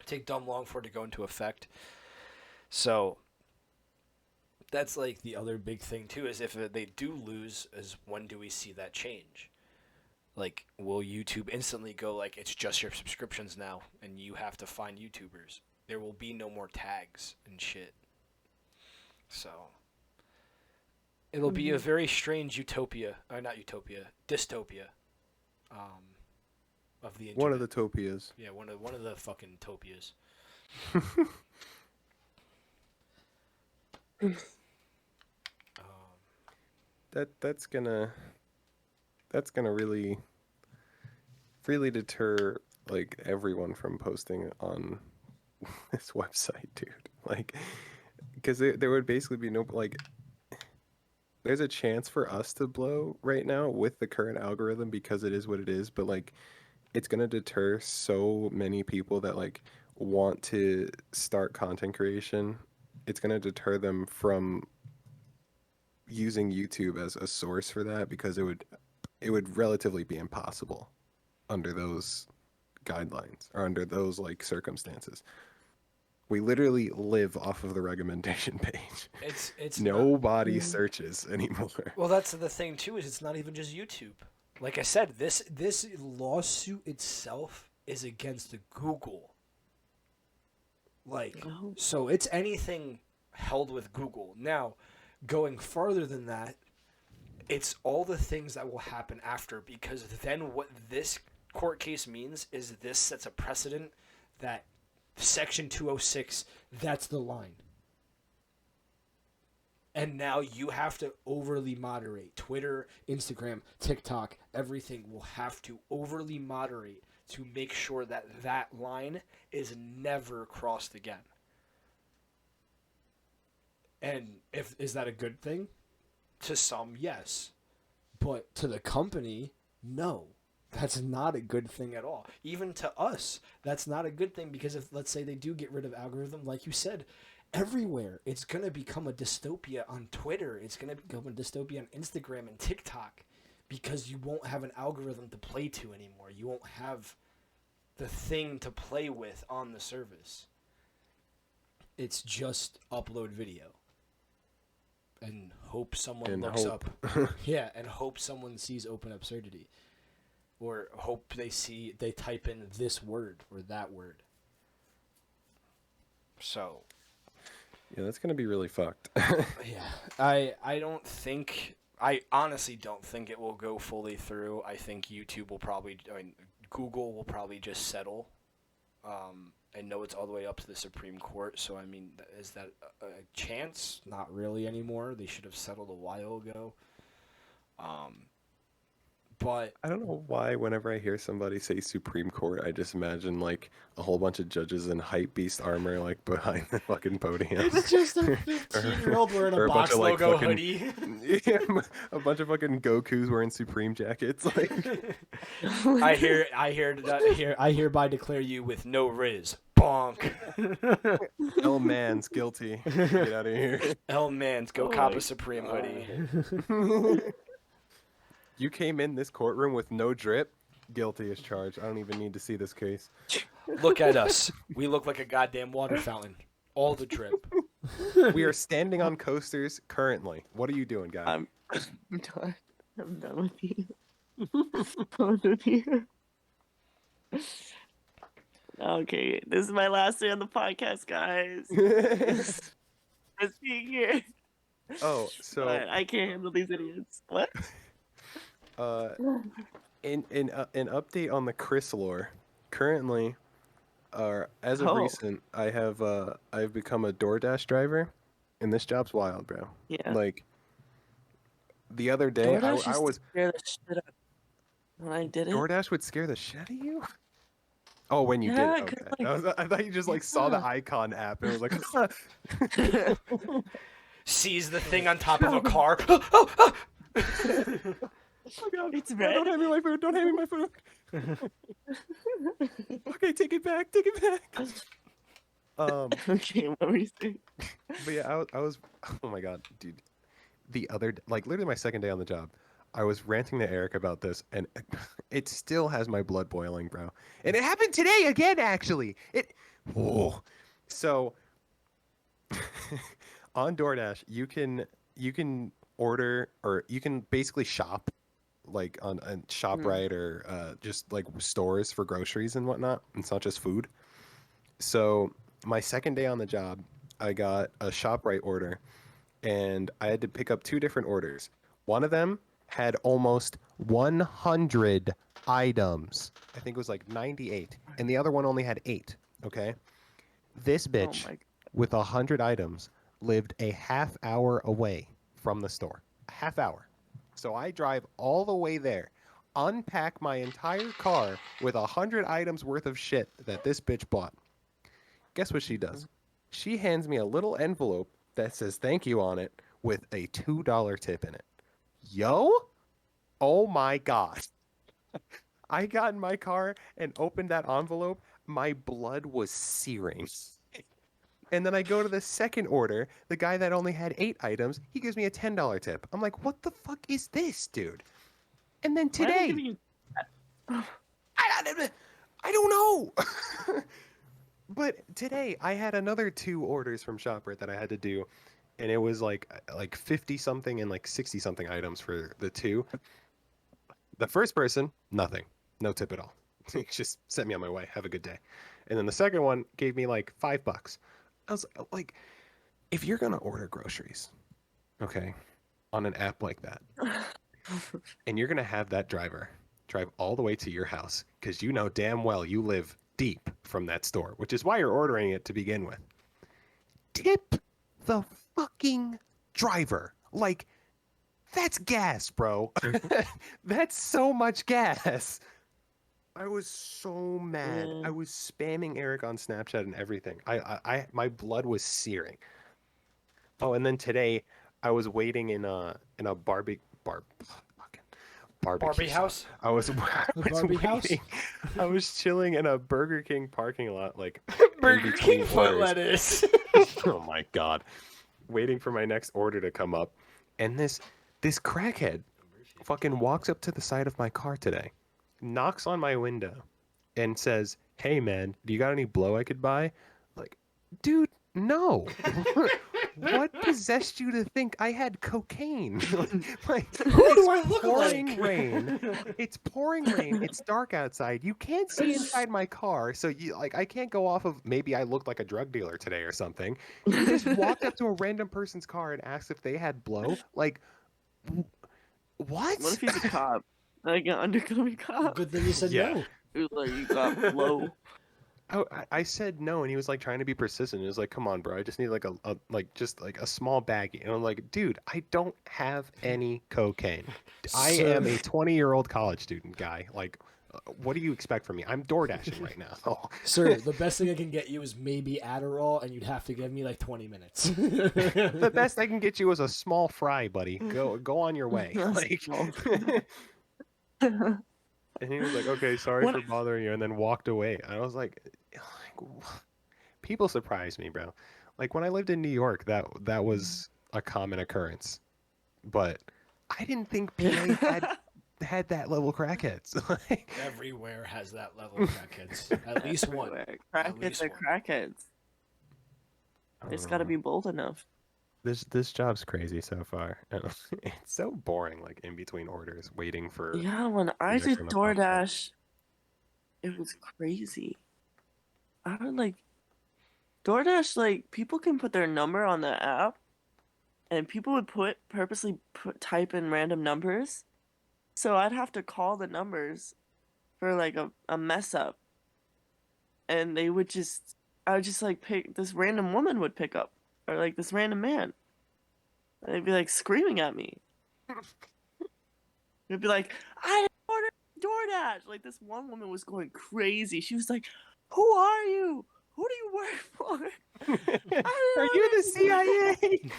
Speaker 1: Take dumb long for it to go into effect. So that's like the other big thing too. Is if they do lose, is when do we see that change? Like, will YouTube instantly go like, it's just your subscriptions now, and you have to find YouTubers? There will be no more tags and shit. So it'll be a very strange utopia, or not utopia, dystopia, of the internet.
Speaker 2: One of the topias.
Speaker 1: Yeah, one of the fucking topias.
Speaker 2: That's gonna really deter like everyone from posting on this website, dude. Like, because there would basically be no, like, there's a chance for us to blow right now with the current algorithm because it is what it is, but like it's gonna deter so many people that like want to start content creation. It's gonna deter them from using YouTube as a source for that because it would relatively be impossible under those guidelines or under those like circumstances. We literally live off of the recommendation page.
Speaker 1: It's
Speaker 2: Nobody searches anymore.
Speaker 1: Well, that's the thing too. Is it's not even just YouTube. Like I said, this lawsuit itself is against Google. Like, so it's anything held with Google. Now, going farther than that, it's all the things that will happen after, because then what this court case means is this sets a precedent that Section 206, that's the line. And now you have to overly moderate. Twitter, Instagram, TikTok, everything will have to overly moderate to make sure that that line is never crossed again. And is that a good thing? To some, yes. But to the company, no. That's not a good thing at all. Even to us, that's not a good thing, because if, let's say, they do get rid of algorithm, like you said, everywhere, it's going to become a dystopia on Twitter. It's going to become a dystopia on Instagram and TikTok, because you won't have an algorithm to play to anymore. You won't have the thing to play with on the service. It's just upload video. And hope someone looks up. Yeah, and hope someone sees Open Absurdity. Or hope they type in this word or that word. So,
Speaker 2: yeah, that's gonna be really fucked.
Speaker 1: yeah, I honestly don't think it will go fully through. I think YouTube will probably, Google will probably just settle. I know it's all the way up to the Supreme Court, so I mean, is that a chance? Not really anymore. They should have settled a while ago. But
Speaker 2: I don't know why whenever I hear somebody say Supreme Court, I just imagine like a whole bunch of judges in hype beast armor like behind the fucking podium.
Speaker 1: it's just a 15-year-old wearing a box logo hoodie.
Speaker 2: Yeah, a bunch of fucking Gokus wearing Supreme jackets. Like,
Speaker 1: I hereby declare you with no riz. Bonk.
Speaker 2: L man's guilty. Get out of here.
Speaker 1: L man's go cop a Supreme hoodie.
Speaker 2: You came in this courtroom with no drip. Guilty as charged. I don't even need to see this case.
Speaker 1: Look at us. We look like a goddamn water fountain. All the drip.
Speaker 2: We are standing on coasters currently. What are you doing, guy?
Speaker 3: I'm done. I'm done with you. I'm done with you. Okay, this is my last day on the podcast, guys. Just being here.
Speaker 2: Oh, so
Speaker 3: But I can't handle these idiots. What?
Speaker 2: in an update on the Chris lore. Currently, as of
Speaker 3: Oh.
Speaker 2: recent, I've become a DoorDash driver, and this job's wild, bro.
Speaker 3: Yeah.
Speaker 2: Like the other day, I
Speaker 3: DoorDash used
Speaker 2: was
Speaker 3: to scare the shit out of me when I did it.
Speaker 2: DoorDash would scare the shit out of you. Oh, when you
Speaker 3: Yeah,
Speaker 2: did it.
Speaker 3: 'cause,
Speaker 2: Okay. I thought you just like saw the
Speaker 3: yeah.
Speaker 2: icon app and was like,
Speaker 1: Sees the thing on top of a car.
Speaker 2: oh God,
Speaker 3: It's
Speaker 2: no,
Speaker 3: red.
Speaker 2: don't hand me my food. Don't hand me my food. Okay, take it back. Take it back.
Speaker 3: Okay, what were you saying?
Speaker 2: But yeah, I was. Oh my God, dude. The other, like, literally my second day on the job, I was ranting to Eric about this, and it still has my blood boiling, bro. And it happened today again, actually. Whoa. So, on DoorDash, you can order, or you can basically shop, like on ShopRite or just like stores for groceries and whatnot. It's not just food. So my second day on the job, I got a ShopRite order, and I had to pick up two different orders. One of them had almost 100 items. I think it was like 98, and the other one only had 8. Okay, this bitch
Speaker 3: my
Speaker 2: with 100 items lived a half hour away from the store. A half hour. So I drive all the way there, unpack my entire car with 100 items worth of shit that this bitch bought. Guess what she does? She hands me a little envelope that says thank you on it with a $2 tip in it. Yo? Oh my God. I got in my car and opened that envelope. My blood was searing. And then I go to the second order. The guy that only had 8 items, he gives me a $10 tip. I'm like, what the fuck is this, dude? And then
Speaker 3: Why are they
Speaker 2: today,
Speaker 3: giving you-
Speaker 2: I don't know. But today I had another 2 orders from ShopRite that I had to do, and it was like 50 something and like 60 something items for the 2. The first person, nothing, no tip at all. He just sent me on my way. Have a good day. And then the second one gave me like $5. I was like, if you're gonna order groceries, okay, on an app like that, and you're gonna have that driver drive all the way to your house because you know damn well you live deep from that store, which is why you're ordering it to begin with. Tip the fucking driver. Like, that's gas, bro. That's so much gas. I was so mad.
Speaker 3: Yeah.
Speaker 2: I was spamming Eric on Snapchat and everything. My blood was searing. Oh, and then today I was waiting in a barbecue
Speaker 1: Barbie house?
Speaker 2: I was
Speaker 1: Barbie house?
Speaker 2: waiting. I was chilling in a Burger King parking lot, like
Speaker 1: Burger
Speaker 2: in
Speaker 1: King
Speaker 2: between
Speaker 1: foot
Speaker 2: orders.
Speaker 1: lettuce.
Speaker 2: Oh my God, waiting for my next order to come up, and this crackhead fucking walks up to the side of my car today, knocks on my window, and says, "Hey man, do you got any blow I could buy?" Like, dude, no. What possessed you to think I had cocaine? Like,
Speaker 1: Who do I look
Speaker 2: pouring
Speaker 1: like?
Speaker 2: rain. It's pouring rain. It's dark outside. You can't see inside my car, so I can't go off of maybe I looked like a drug dealer today or something. You just walked up to a random person's car and asked if they had blow. Like, what?
Speaker 3: What if he's a cop? Like an undercover cop?
Speaker 1: Good thing you said
Speaker 2: Yeah.
Speaker 1: no.
Speaker 3: Who's like, you got blow.
Speaker 2: I said no, and he was like trying to be persistent. He was like, "Come on, bro, I just need like a small baggie." And I'm like, "Dude, I don't have any cocaine. I am a 20-year-old college student, guy. Like, what do you expect from me? I'm door dashing right now." Oh.
Speaker 1: Sir, the best thing I can get you is maybe Adderall, and you'd have to give me like 20 minutes.
Speaker 2: The best I can get you is a small fry, buddy. Go on your way. Like, and he was like, "Okay, sorry for bothering you," and then walked away. I was like, people surprise me, bro. Like when I lived in New York, that was a common occurrence, but I didn't think PA had that level crackheads. Like,
Speaker 1: Everywhere has that level of crackheads. At least one.
Speaker 3: Crackheads
Speaker 1: least
Speaker 3: are
Speaker 1: one.
Speaker 3: crackheads.
Speaker 2: I
Speaker 3: It's
Speaker 2: don't
Speaker 3: got to
Speaker 2: know.
Speaker 3: be bold enough.
Speaker 2: This job's crazy so far. It's so boring, like in between orders, waiting for
Speaker 3: Yeah, when
Speaker 2: the
Speaker 3: I
Speaker 2: next
Speaker 3: did
Speaker 2: one to pop up.
Speaker 3: DoorDash, it was crazy. I don't like DoorDash. Like people can put their number on the app, and people would purposely type in random numbers. So I'd have to call the numbers for like a mess up, and I would just like pick this random woman would pick up, or like this random man. And they'd be like screaming at me. They'd be like, I didn't order DoorDash. Like this one woman was going crazy. She was like, who are you? Who do you work for?
Speaker 2: Are you the CIA?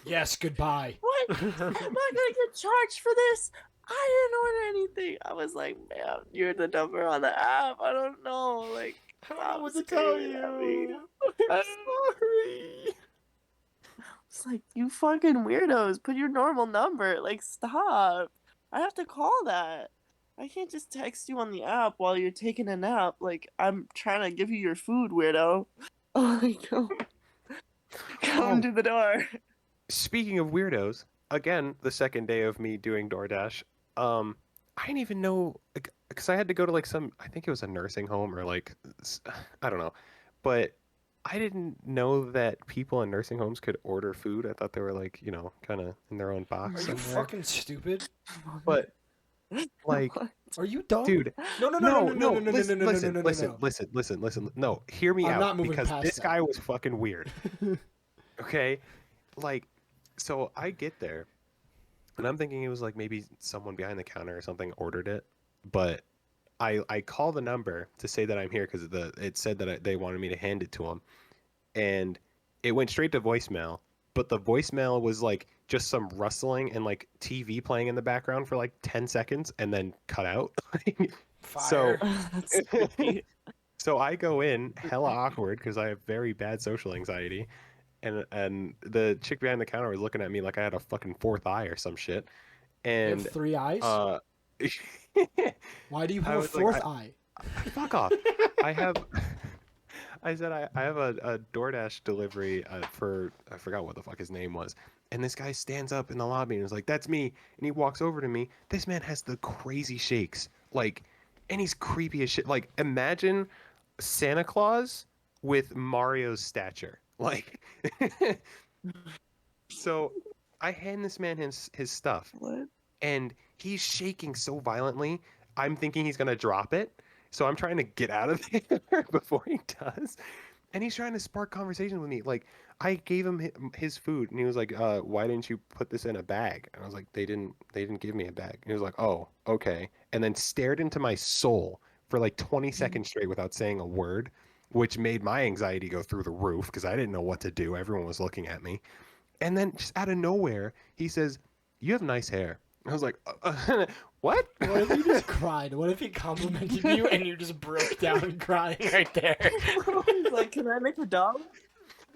Speaker 1: Yes, goodbye.
Speaker 3: What? Am I gonna get charged for this? I didn't order anything. I was like, man, you're the number on the app. I don't know. Like,
Speaker 1: I don't know what to tell
Speaker 3: screaming at me.
Speaker 1: you.
Speaker 2: I'm sorry.
Speaker 3: It's like, you fucking weirdos. Put your normal number. Like, stop. I have to call that. I can't just text you on the app while you're taking a nap. Like, I'm trying to give you your food, weirdo. Oh, like, come to the door.
Speaker 2: Speaking of weirdos, again, the second day of me doing DoorDash, I didn't even know, because I had to go to like I think it was a nursing home or like, I don't know, but I didn't know that people in nursing homes could order food. I thought they were like, kind of in their own
Speaker 1: Are
Speaker 2: box
Speaker 1: you
Speaker 2: somewhere.
Speaker 1: fucking stupid?
Speaker 2: But like,
Speaker 3: What?
Speaker 1: Are you dumb?
Speaker 2: dude,
Speaker 1: No,
Speaker 2: listen,
Speaker 1: no.
Speaker 2: listen. No, hear me
Speaker 1: I'm
Speaker 2: out
Speaker 1: not moving
Speaker 2: because
Speaker 1: past
Speaker 2: this
Speaker 1: that.
Speaker 2: guy was fucking weird. Okay, like, so I get there, and I'm thinking it was like maybe someone behind the counter or something ordered it, but I call the number to say that I'm here because it said that they wanted me to hand it to him, and it went straight to voicemail. But the voicemail was like just some rustling and like TV playing in the background for like 10 seconds and then cut out. So,
Speaker 1: Fire.
Speaker 3: That's creepy.
Speaker 2: so I go in hella awkward because I have very bad social anxiety, and the chick behind the counter was looking at me like I had a fucking fourth eye or some shit.
Speaker 1: You
Speaker 2: And
Speaker 1: have 3 eyes?
Speaker 2: uh,
Speaker 1: Why do you
Speaker 2: I
Speaker 1: have a
Speaker 2: was like,
Speaker 1: fourth eye?
Speaker 2: fuck off. I said I have a DoorDash delivery for, I forgot what the fuck his name was. And this guy stands up in the lobby and is like, "That's me." And he walks over to me. This man has the crazy shakes. Like, and he's creepy as shit. Like, imagine Santa Claus with Mario's stature. Like, so I hand this man his stuff,
Speaker 3: What?
Speaker 2: and he's shaking so violently, I'm thinking he's gonna drop it. So I'm trying to get out of there before he does. And he's trying to spark conversation with me. Like, I gave him his food, and he was like, "Why didn't you put this in a bag?" And I was like, "They didn't give me a bag." And he was like, "Oh, okay." And then stared into my soul for like 20 seconds straight without saying a word, which made my anxiety go through the roof because I didn't know what to do. Everyone was looking at me. And then just out of nowhere, he says, "You have nice hair." I was like, "What?"
Speaker 1: What if you just cried? What if he complimented you and you just broke down crying right there?
Speaker 3: He's like, can I make a dog?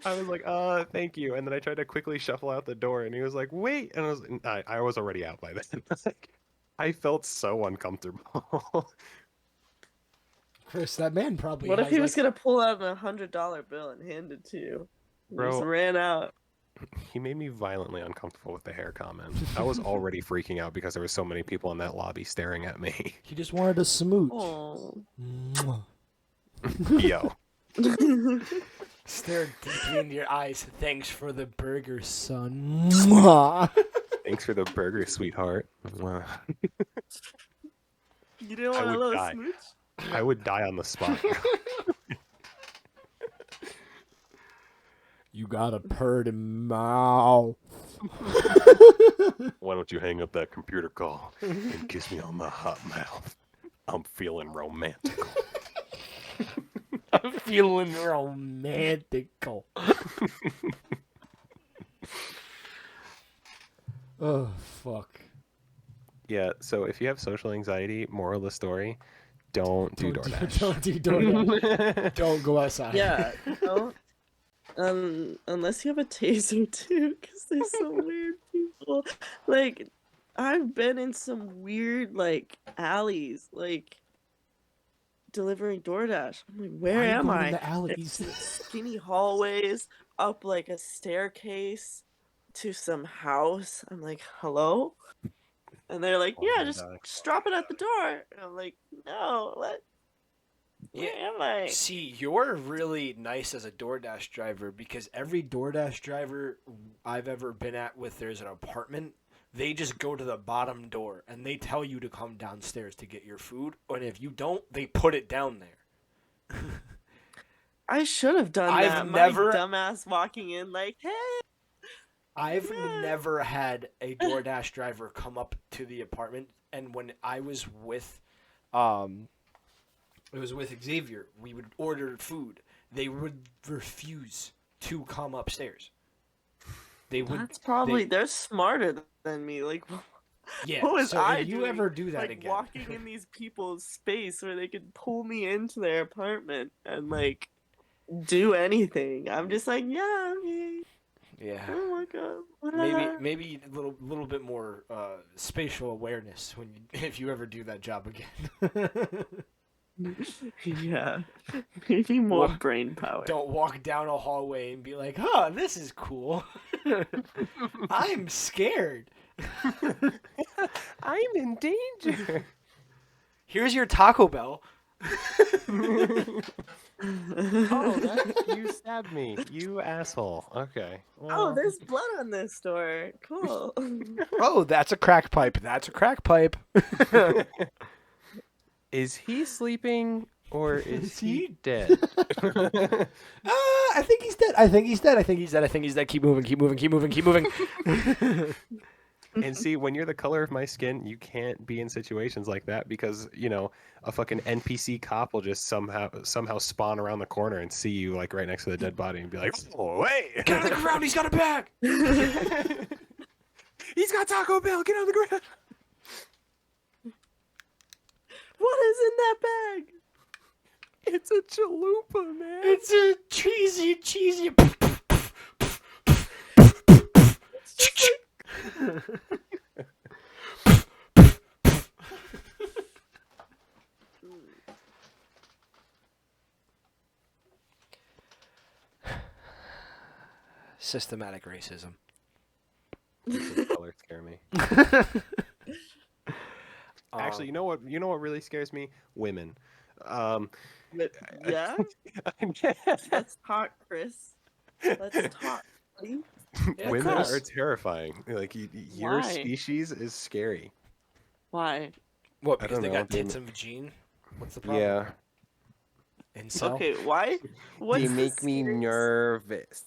Speaker 2: I was like, thank you." And then I tried to quickly shuffle out the door, and he was like, "Wait." And I was already out by then. Like, I felt so uncomfortable.
Speaker 1: Chris, that man probably
Speaker 3: What if
Speaker 1: has,
Speaker 3: he was
Speaker 1: like,
Speaker 3: gonna pull out a $100 bill and hand it to you? You just
Speaker 2: Bro.
Speaker 3: ran out.
Speaker 2: He made me violently uncomfortable with the hair comment. I was already freaking out because there were so many people in that lobby staring at me.
Speaker 1: He just wanted a smooch.
Speaker 3: Oh.
Speaker 1: Mwah.
Speaker 2: Yo.
Speaker 1: Stared deeply in your eyes. Thanks for the burger, son. Mwah.
Speaker 2: Thanks for the burger, sweetheart.
Speaker 3: You didn't
Speaker 2: I
Speaker 3: want a
Speaker 2: would
Speaker 3: little
Speaker 2: die.
Speaker 3: smooch?
Speaker 2: I would die on the spot.
Speaker 1: You got a purty mouth.
Speaker 2: Why don't you hang up that computer call and kiss me on the hot mouth? I'm feeling romantical.
Speaker 1: I'm feeling romantical. Oh, fuck.
Speaker 2: Yeah, so if you have social anxiety, moral of the story, don't do DoorDash.
Speaker 1: Don't do DoorDash. Don't go outside.
Speaker 3: Yeah, don't. Unless you have a taser too, because there's some weird people. Like, I've been in some weird, like, alleys, like, delivering DoorDash. I'm like, where
Speaker 1: Why are you
Speaker 3: am
Speaker 1: going
Speaker 3: I?
Speaker 1: in the alleys?
Speaker 3: It's skinny hallways up like a staircase to some house. I'm like, hello? And they're like,
Speaker 2: Oh
Speaker 3: yeah,
Speaker 2: my
Speaker 3: just
Speaker 2: God.
Speaker 3: drop it at the door. And I'm like, no, what?
Speaker 1: Yeah.
Speaker 3: Where am I?
Speaker 1: See, you're really nice as a DoorDash driver because every DoorDash driver I've ever been at with there's an apartment, they just go to the bottom door and they tell you to come downstairs to get your food. And if you don't, they put it down there.
Speaker 3: I should have done
Speaker 1: I've
Speaker 3: that.
Speaker 1: never-
Speaker 3: My dumbass walking in like, hey.
Speaker 1: I've
Speaker 3: Yeah.
Speaker 1: never had a DoorDash driver come up to the apartment, and when I was with, it was with Xavier, we would order food. They would refuse to come upstairs. They would.
Speaker 3: That's probably they're smarter than me. Like,
Speaker 1: Yeah.
Speaker 3: what was
Speaker 1: so
Speaker 3: I
Speaker 1: if you
Speaker 3: doing?
Speaker 1: ever do that
Speaker 3: Like
Speaker 1: again,
Speaker 3: walking in these people's space where they could pull me into their apartment and like do anything. I'm just like, yeah, okay.
Speaker 1: yeah.
Speaker 3: Oh my god.
Speaker 1: Maybe a little bit more spatial awareness when if you ever do that job again.
Speaker 3: Yeah. Maybe more
Speaker 1: Well,
Speaker 3: brain power.
Speaker 1: Don't walk down a hallway and be like, "Huh, this is cool." I'm scared.
Speaker 2: I'm in danger.
Speaker 1: Here's your Taco Bell.
Speaker 2: Oh, you stabbed me, you asshole. Okay.
Speaker 3: Oh,
Speaker 2: Well,
Speaker 3: there's blood on this door. Cool.
Speaker 1: Oh, that's a crack pipe. That's a crack pipe.
Speaker 2: is he sleeping or is
Speaker 1: Is
Speaker 2: he
Speaker 1: he?
Speaker 2: dead?
Speaker 1: I think he's dead. I think he's dead. I think he's dead. I think he's dead. Keep moving. Keep moving. Keep moving. Keep moving.
Speaker 2: And see, when you're the color of my skin, you can't be in situations like that because, you know, a fucking NPC cop will just somehow spawn around the corner and see you like right next to the dead body and be like, "Oh, hey,
Speaker 1: Get on the ground. He's got a bag.
Speaker 2: he's got Taco Bell. Get on the ground."
Speaker 3: What is in that bag?
Speaker 2: It's a chalupa, man.
Speaker 1: It's a cheesy. Systematic racism.
Speaker 2: Colors scare me. Actually, you know what? You know what really scares me? Women.
Speaker 3: But, yeah? Let's talk, Chris. Let's talk, buddy.
Speaker 1: Yeah,
Speaker 2: Women
Speaker 1: Chris.
Speaker 2: are terrifying. Like your
Speaker 3: Why?
Speaker 2: species is scary.
Speaker 3: Why?
Speaker 1: What?
Speaker 2: I
Speaker 1: Because
Speaker 2: don't
Speaker 1: they
Speaker 2: know,
Speaker 1: got tits
Speaker 2: dude.
Speaker 1: and vagine? What's the problem?
Speaker 2: Yeah.
Speaker 1: Incel?
Speaker 3: Okay, why? What's
Speaker 2: You
Speaker 3: the
Speaker 2: make me
Speaker 3: scariest-
Speaker 2: nervous.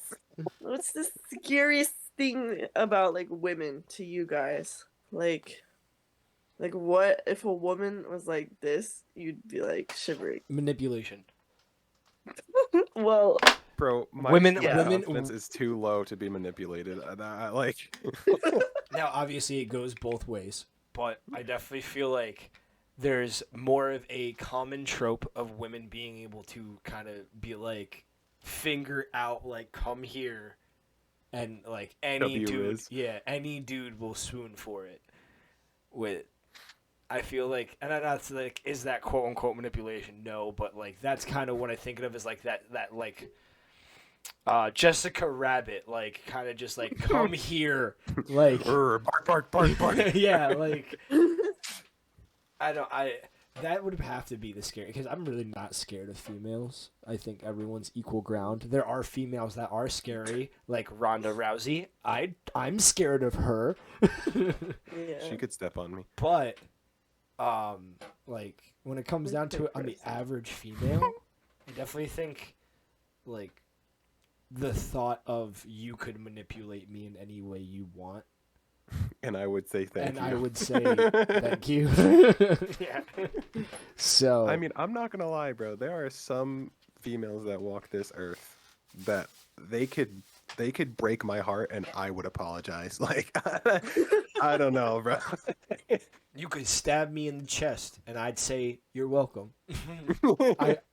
Speaker 3: What's the scariest thing about like women to you guys? Like what if a woman was like this? You'd be like shivering.
Speaker 1: Manipulation.
Speaker 3: Well,
Speaker 2: Bro, my
Speaker 1: Women-
Speaker 2: confidence is too low to be manipulated. Like,
Speaker 1: Now, obviously, it goes both ways, but I definitely feel like there's more of a common trope of women being able to kind of be like, finger out, like, come here, and like any
Speaker 2: W-Riz.
Speaker 1: any dude will swoon for it. With, I feel like, and that's like, is that quote unquote manipulation? No, but like that's kind of what I think of as like that like. Jessica Rabbit, like, kind of just like, come here, like,
Speaker 2: bark, bark.
Speaker 1: yeah, like, that would have to be the scary, because I'm really not scared of females. I think everyone's equal ground. There are females that are scary, like Ronda Rousey. I'm scared of her,
Speaker 3: yeah.
Speaker 2: She could step on me.
Speaker 1: but, like, when it comes down to it, on the average female, I definitely think, like, the thought of you could manipulate me in any way you want,
Speaker 2: And I would say thank
Speaker 1: and
Speaker 2: you.
Speaker 1: I would say thank you. Yeah. So
Speaker 2: I mean, I'm not gonna lie, bro. There are some females that walk this earth that they could break my heart and I would apologize. Like, I don't know, bro.
Speaker 1: you could stab me in the chest, and I'd say you're welcome.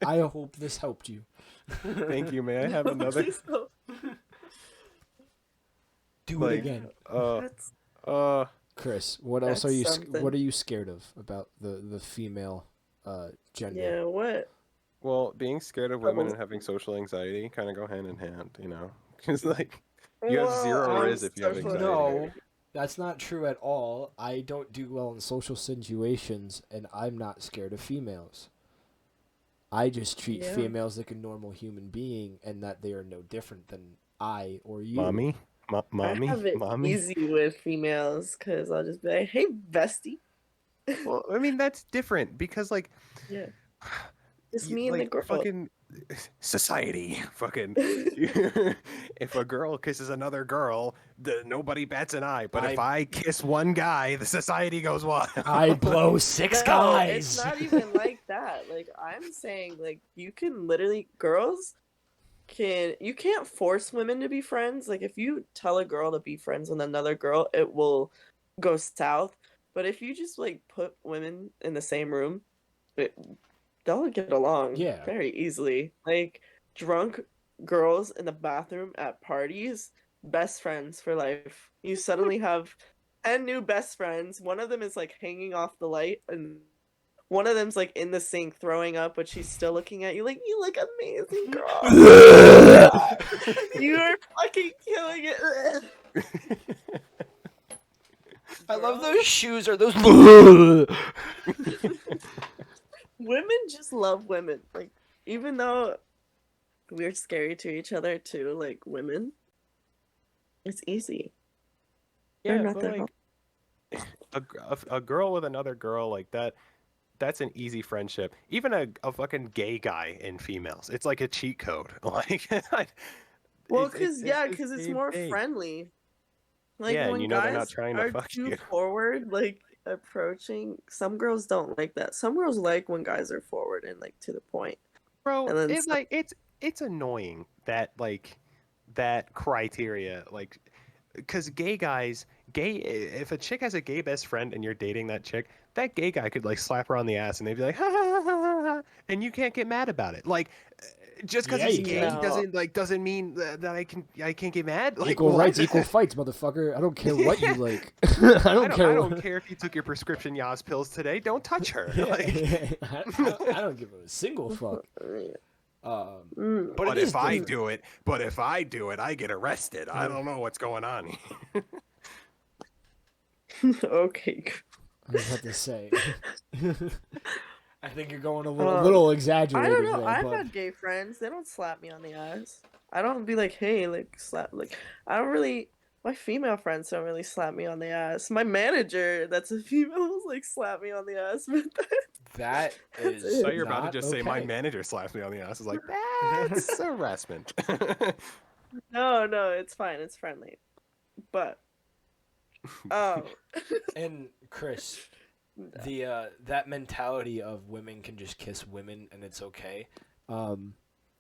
Speaker 1: I hope this helped you.
Speaker 2: Thank you. May I have another?
Speaker 3: Please don't.
Speaker 1: Do
Speaker 2: Like,
Speaker 1: it again,
Speaker 3: That's-
Speaker 1: Chris. What else
Speaker 3: That's
Speaker 1: are you?
Speaker 3: something.
Speaker 1: What are you scared of about the female gender?
Speaker 3: yeah, what?
Speaker 2: Well, being scared of women and having social anxiety kind of go hand in hand, you know? Because, like, you have
Speaker 3: Well,
Speaker 2: zero
Speaker 3: I'm
Speaker 2: riz if you have
Speaker 3: social
Speaker 2: anxiety.
Speaker 1: No, that's not true at all. I don't do well in social situations, and I'm not scared of females. I just treat
Speaker 3: Yeah.
Speaker 1: females like a normal human being, and that they are no different than I or you.
Speaker 2: Mommy? Mommy?
Speaker 3: I have it
Speaker 2: Mommy?
Speaker 3: easy with females because I'll just be like, "Hey, bestie."
Speaker 2: Well, I mean, that's different because, like,
Speaker 3: Yeah, it's me and the girl.
Speaker 2: fucking society. Fucking. If a girl kisses another girl, nobody bats an eye. But if I kiss one guy, the society goes wild.
Speaker 1: I blow 6
Speaker 3: No,
Speaker 1: guys.
Speaker 3: it's not even like that. Like I'm saying, like you can literally you can't force women to be friends. Like if you tell a girl to be friends with another girl, it will go south. But if you just like put women in the same room, they'll get along very easily. Like drunk girls in the bathroom at parties, best friends for life. You suddenly have 10 new best friends. One of them is like hanging off the light, and one of them's like in the sink throwing up, but she's still looking at you like, you look amazing, girl. You are fucking killing it.
Speaker 1: I love those shoes or those.
Speaker 3: Women just love women. Like, even though we're scary to each other too, like women, it's easy.
Speaker 2: Yeah,
Speaker 3: not
Speaker 2: but
Speaker 3: that
Speaker 2: like a girl with another girl like that. That's an easy friendship. Even a fucking gay guy in females, it's like a cheat code. Like,
Speaker 3: well, because it's more
Speaker 2: thing.
Speaker 3: friendly. Like
Speaker 2: Yeah,
Speaker 3: when
Speaker 2: and you know
Speaker 3: guys
Speaker 2: they're not trying to
Speaker 3: are
Speaker 2: fuck
Speaker 3: too
Speaker 2: you.
Speaker 3: forward, like approaching. Some girls don't like that. Some girls like when guys are forward and like to the point.
Speaker 2: Bro,
Speaker 3: And then
Speaker 2: it's like it's annoying that like that criteria, like, because if a chick has a gay best friend and you're dating that chick, that gay guy could like slap her on the ass and they'd be like, ha ha ha ha, ha, and you can't get mad about it. Like, just because he's gay doesn't mean that I can't get mad. Like,
Speaker 1: Equal rights, equal fights, motherfucker. I don't care what you like. I don't care
Speaker 2: if you took your prescription Yas pills today. Don't touch her. Like,
Speaker 1: I don't give a single fuck.
Speaker 2: But if I do it, I get arrested. I don't know what's going on here.
Speaker 3: Okay.
Speaker 1: I was about to say. I think you're going a little exaggerated.
Speaker 3: I don't know.
Speaker 1: There,
Speaker 3: I've had gay friends. They don't slap me on the ass. I don't be like, hey, like slap. Like I don't really. My female friends don't really slap me on the ass. My manager, that's a female, like slap me on the ass. But
Speaker 1: that is.
Speaker 2: So you're about to just say my manager slaps me on the ass. Is like that's harassment.
Speaker 3: No, it's fine. It's friendly. But
Speaker 1: and Chris, that mentality of women can just kiss women and it's okay.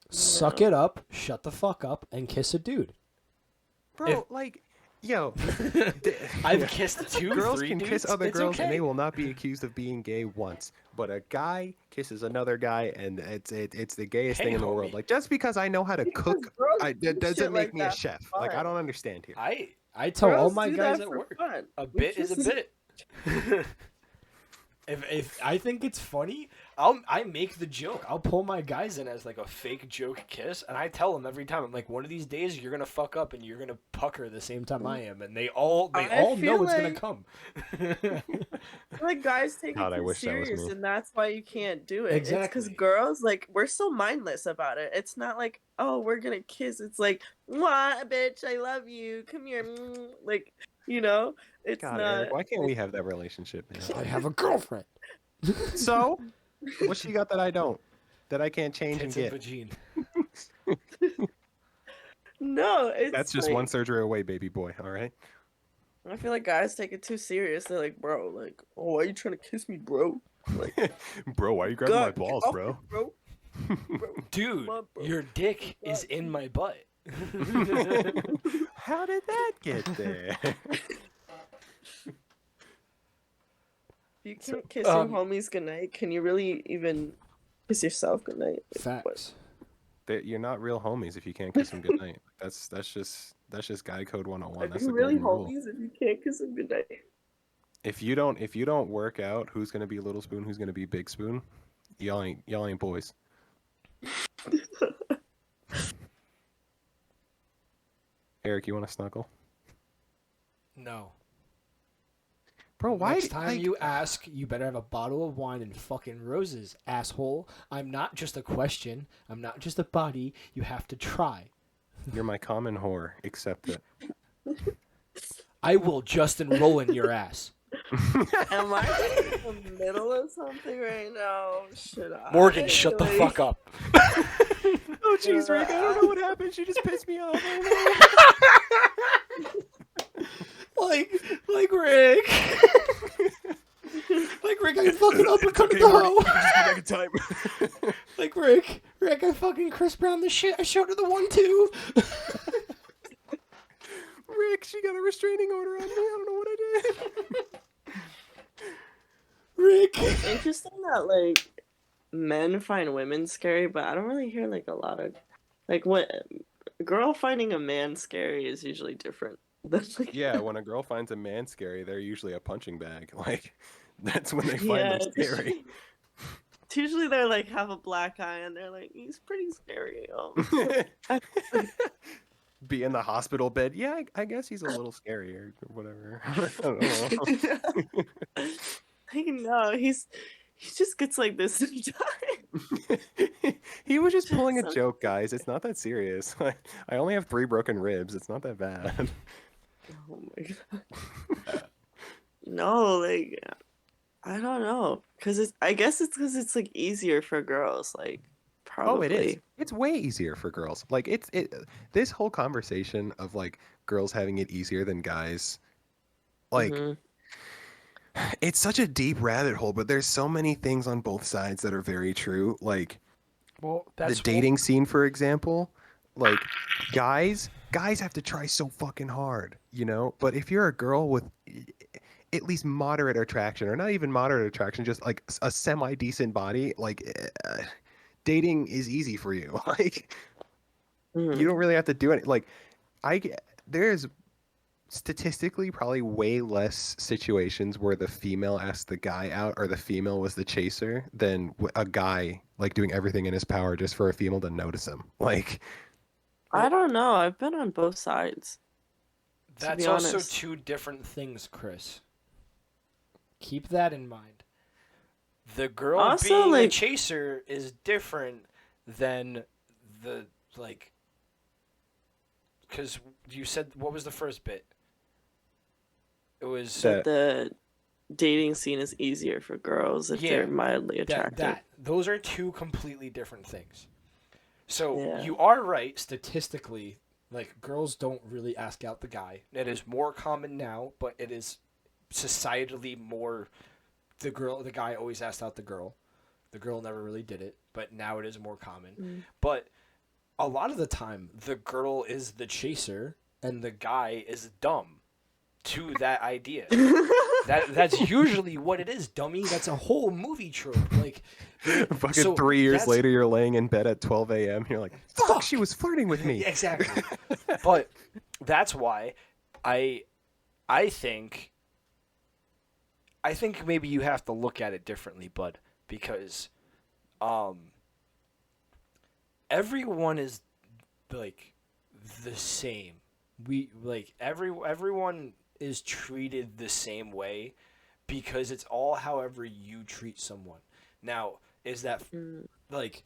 Speaker 1: Suck it up, shut the fuck up, and kiss a dude.
Speaker 2: Bro,
Speaker 1: I've kissed
Speaker 2: girls can
Speaker 1: dudes.
Speaker 2: kiss other girls
Speaker 1: okay.
Speaker 2: and they will not be accused of being gay once. But a guy kisses another guy and it's the gayest thing in the world. Like, just because I know how to cook, that doesn't make me a chef. Like, I don't understand here.
Speaker 1: I tell all my
Speaker 3: do
Speaker 1: guys
Speaker 3: that
Speaker 1: at
Speaker 3: for
Speaker 1: work,
Speaker 3: fun.
Speaker 1: a bit is a bit. If I think it's funny, I make the joke. I'll pull my guys in as like a fake joke kiss, and I tell them every time. I'm like, one of these days you're gonna fuck up and you're gonna pucker the same time I am, and they all know it's gonna come.
Speaker 3: Like guys take it too serious, and that's why you can't do it. Exactly. It's because girls, like, we're so mindless about it. It's not like, oh, we're gonna kiss. It's like, what, bitch? I love you. Come here, like. You know, it's
Speaker 2: God,
Speaker 3: not.
Speaker 2: Eric, why can't we have that relationship, man?
Speaker 1: I have a girlfriend.
Speaker 2: So, what she got that I don't? That I can't change
Speaker 1: Tits
Speaker 2: and get?
Speaker 3: No, it's
Speaker 2: that's just
Speaker 3: like,
Speaker 2: one surgery away, baby boy. All right.
Speaker 3: I feel like guys take it too serious. They're like, bro, like, oh, why are you trying to kiss me, bro? Like,
Speaker 2: bro, why are you grabbing my balls, bro?
Speaker 3: Bro?
Speaker 1: Dude, your dick is in my butt.
Speaker 2: How did that get there?
Speaker 3: If you can't kiss your homies goodnight, can you really even kiss yourself goodnight?
Speaker 1: Facts.
Speaker 2: You're not real homies if you can't kiss them goodnight. That's just guy code 101. That's
Speaker 3: you
Speaker 2: the
Speaker 3: really
Speaker 2: golden
Speaker 3: homies
Speaker 2: rule.
Speaker 3: if you can't kiss them goodnight?
Speaker 2: If you don't work out who's gonna be little spoon, who's gonna be big spoon, y'all ain't boys. Eric, you want to snuggle?
Speaker 1: No.
Speaker 2: Bro, why?
Speaker 1: Next time you ask, you better have a bottle of wine and fucking roses, asshole. I'm not just a question. I'm not just a body. You have to try.
Speaker 2: You're my common whore. Accept it.
Speaker 1: I will just enroll in your ass.
Speaker 3: Am I in the middle of something right now? Should I?
Speaker 1: Morgan, shut the fuck up.
Speaker 2: Oh, jeez, Rick, I don't know what happened. She just pissed me off.
Speaker 1: like Rick. Like Rick, I can fucking uppercut the hoe.
Speaker 2: Back in time.
Speaker 1: Like Rick, I fucking Chris Brown the shit. I showed her the 1-2.
Speaker 2: Rick, she got a restraining order on me. I don't know what I did.
Speaker 1: Rick.
Speaker 3: It's interesting that like men find women scary, but I don't really hear like a lot of like what a girl finding a man scary is usually different. That's like
Speaker 2: Yeah, when a girl finds a man scary, they're usually a punching bag. Like, that's when they find them scary.
Speaker 3: It's usually they're like have a black eye and they're like, he's pretty scary.
Speaker 2: Be in the hospital bed. Yeah, I guess he's a little scary or whatever. I don't know.
Speaker 3: I know he just gets like this sometimes.
Speaker 2: He was just pulling a joke, guys. It's not that serious. I only have 3 broken ribs. It's not that bad.
Speaker 3: Oh my god. No, like I don't know, I guess it's because it's like easier for girls, like probably.
Speaker 2: Oh, it is. It's way easier for girls. Like this whole conversation of like girls having it easier than guys, like it's such a deep rabbit hole. But there's so many things on both sides that are very true. Like the dating scene, for example. Like guys have to try so fucking hard, you know. But if you're a girl with at least moderate attraction, or not even moderate attraction, just like a semi-decent body, like dating is easy for you. Like you don't really have to do it. Like there's statistically probably way less situations where the female asked the guy out or the female was the chaser than a guy like doing everything in his power just for a female to notice him. Like
Speaker 3: I don't know. I've been on both sides.
Speaker 1: That's also 2 different things, Chris. Keep that in mind. The girl
Speaker 3: also,
Speaker 1: being a
Speaker 3: like,
Speaker 1: chaser is different than the, like... Because you said, what was the first bit? It was...
Speaker 3: the dating scene is easier for girls if they're mildly attractive.
Speaker 1: Those are 2 completely different things. So you are right, statistically, like girls don't really ask out the guy. It is more common now, but it is societally more the guy always asked out the girl. The girl never really did it, but now it is more common. But a lot of the time the girl is the chaser and the guy is dumb to that idea. That's usually what it is, dummy. That's a whole movie trope. Like
Speaker 2: fucking 3 years later, you're laying in bed at 12 a.m. You're like, fuck, she was flirting with me.
Speaker 1: Exactly. But that's why I think maybe you have to look at it differently, bud, because everyone is like the same. We like everyone is treated the same way because it's all however you treat someone. Now, is that like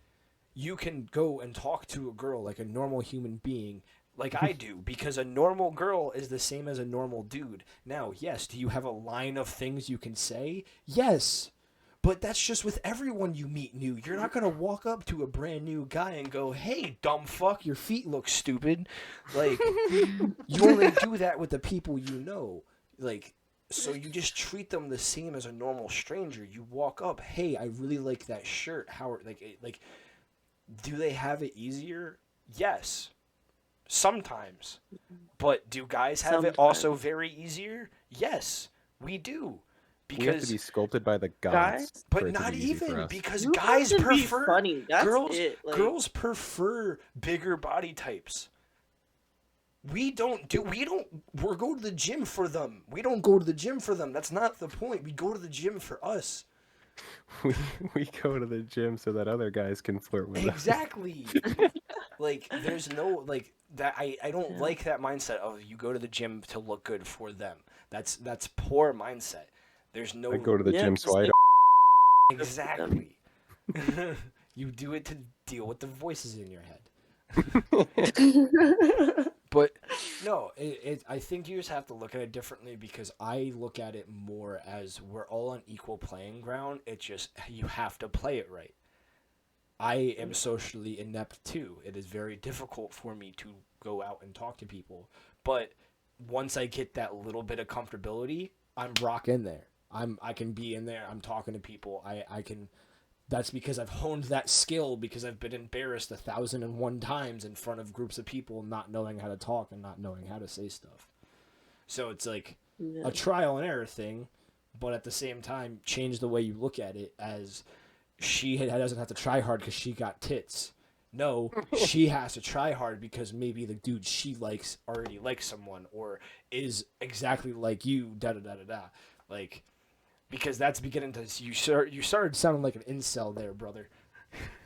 Speaker 1: you can go and talk to a girl like a normal human being like I do, because a normal girl is the same as a normal dude. Now, yes, do you have a line of things you can say? Yes. But that's just with everyone you meet new. You're not going to walk up to a brand new guy and go, hey, dumb fuck, your feet look stupid. Like, you only do that with the people you know. Like, so you just treat them the same as a normal stranger. You walk up, hey, I really like that shirt. How, like, do they have it easier? Yes. Sometimes. But do guys have it also very easier? Yes, we do.
Speaker 2: We have to be sculpted by the gods.
Speaker 1: But not even, because guys prefer
Speaker 3: funny. That's
Speaker 1: girls.
Speaker 3: It. Like,
Speaker 1: girls prefer bigger body types. We go to the gym for them. We don't go to the gym for them. That's not the point. We go to the gym for us.
Speaker 2: we go to the gym so that other guys can flirt with us.
Speaker 1: Exactly. Like, there's no, like, that I don't
Speaker 3: Yeah.
Speaker 1: like that mindset of you go to the gym to look good for them. That's poor mindset. There's no
Speaker 2: I go to the
Speaker 3: Yeah,
Speaker 2: gym
Speaker 3: 'cause
Speaker 2: so I
Speaker 3: they-
Speaker 2: don't.
Speaker 1: exactly. You do it to deal with the voices in your head. But no, I think you just have to look at it differently because I look at it more as we're all on equal playing ground. It's just you have to play it right. I am socially inept too. It is very difficult for me to go out and talk to people. But once I get that little bit of comfortability, I'm rock in there. I can be in there. I'm talking to people. I can. That's because I've honed that skill because I've been embarrassed 1,001 times in front of groups of people not knowing how to talk and not knowing how to say stuff. So it's like
Speaker 3: Yeah.
Speaker 1: a trial and error thing, but at the same time, change the way you look at it as she doesn't have to try hard because she got tits. No, she has to try hard because maybe the dude she likes already likes someone or is exactly like you, da-da-da-da-da. Like, because that's beginning to you started sounding like an incel there, brother.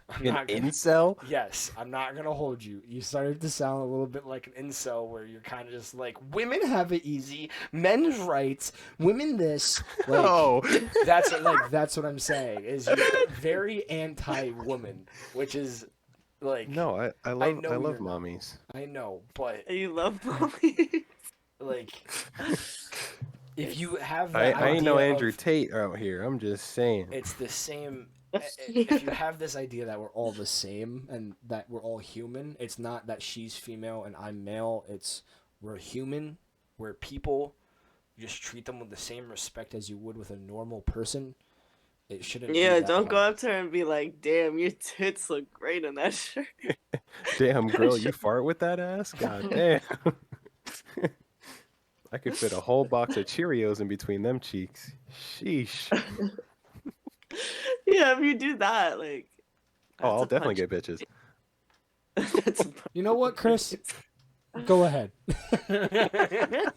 Speaker 1: I'm
Speaker 2: An
Speaker 1: not gonna-
Speaker 2: incel?
Speaker 1: Yes, I'm not gonna hold you. You started to sound a little bit like an incel, where you're kind of just like, women have it easy, men's rights, women this. Like,
Speaker 2: Oh,
Speaker 1: that's what I'm saying. Is you're very anti-woman, which is like
Speaker 2: no, I
Speaker 1: know
Speaker 2: love
Speaker 1: you're not.
Speaker 2: mommies.
Speaker 1: I know, but
Speaker 3: You love mommy.
Speaker 1: like, if you have
Speaker 2: I
Speaker 1: that
Speaker 2: ain't no
Speaker 1: idea
Speaker 2: Andrew
Speaker 1: of-
Speaker 2: Tate out here. I'm just saying.
Speaker 1: it's the same. If you have this idea that we're all the same and that we're all human, it's not that she's female and I'm male. It's we're human, we're people. You just treat them with the same respect as you would with a normal person. It shouldn't. be
Speaker 3: Yeah,
Speaker 1: that
Speaker 3: don't go
Speaker 1: hard.
Speaker 3: up to her and be like, "Damn, your tits look great in that shirt."
Speaker 2: Damn, girl, you fart with that ass? God damn. I could fit a whole box of Cheerios in between them cheeks. Sheesh.
Speaker 3: Yeah, if you do that, like,
Speaker 2: Oh, I'll
Speaker 3: that's a
Speaker 2: definitely
Speaker 3: punch.
Speaker 2: get bitches.
Speaker 3: That's a
Speaker 1: You know what, Chris? Go ahead.
Speaker 3: Yeah,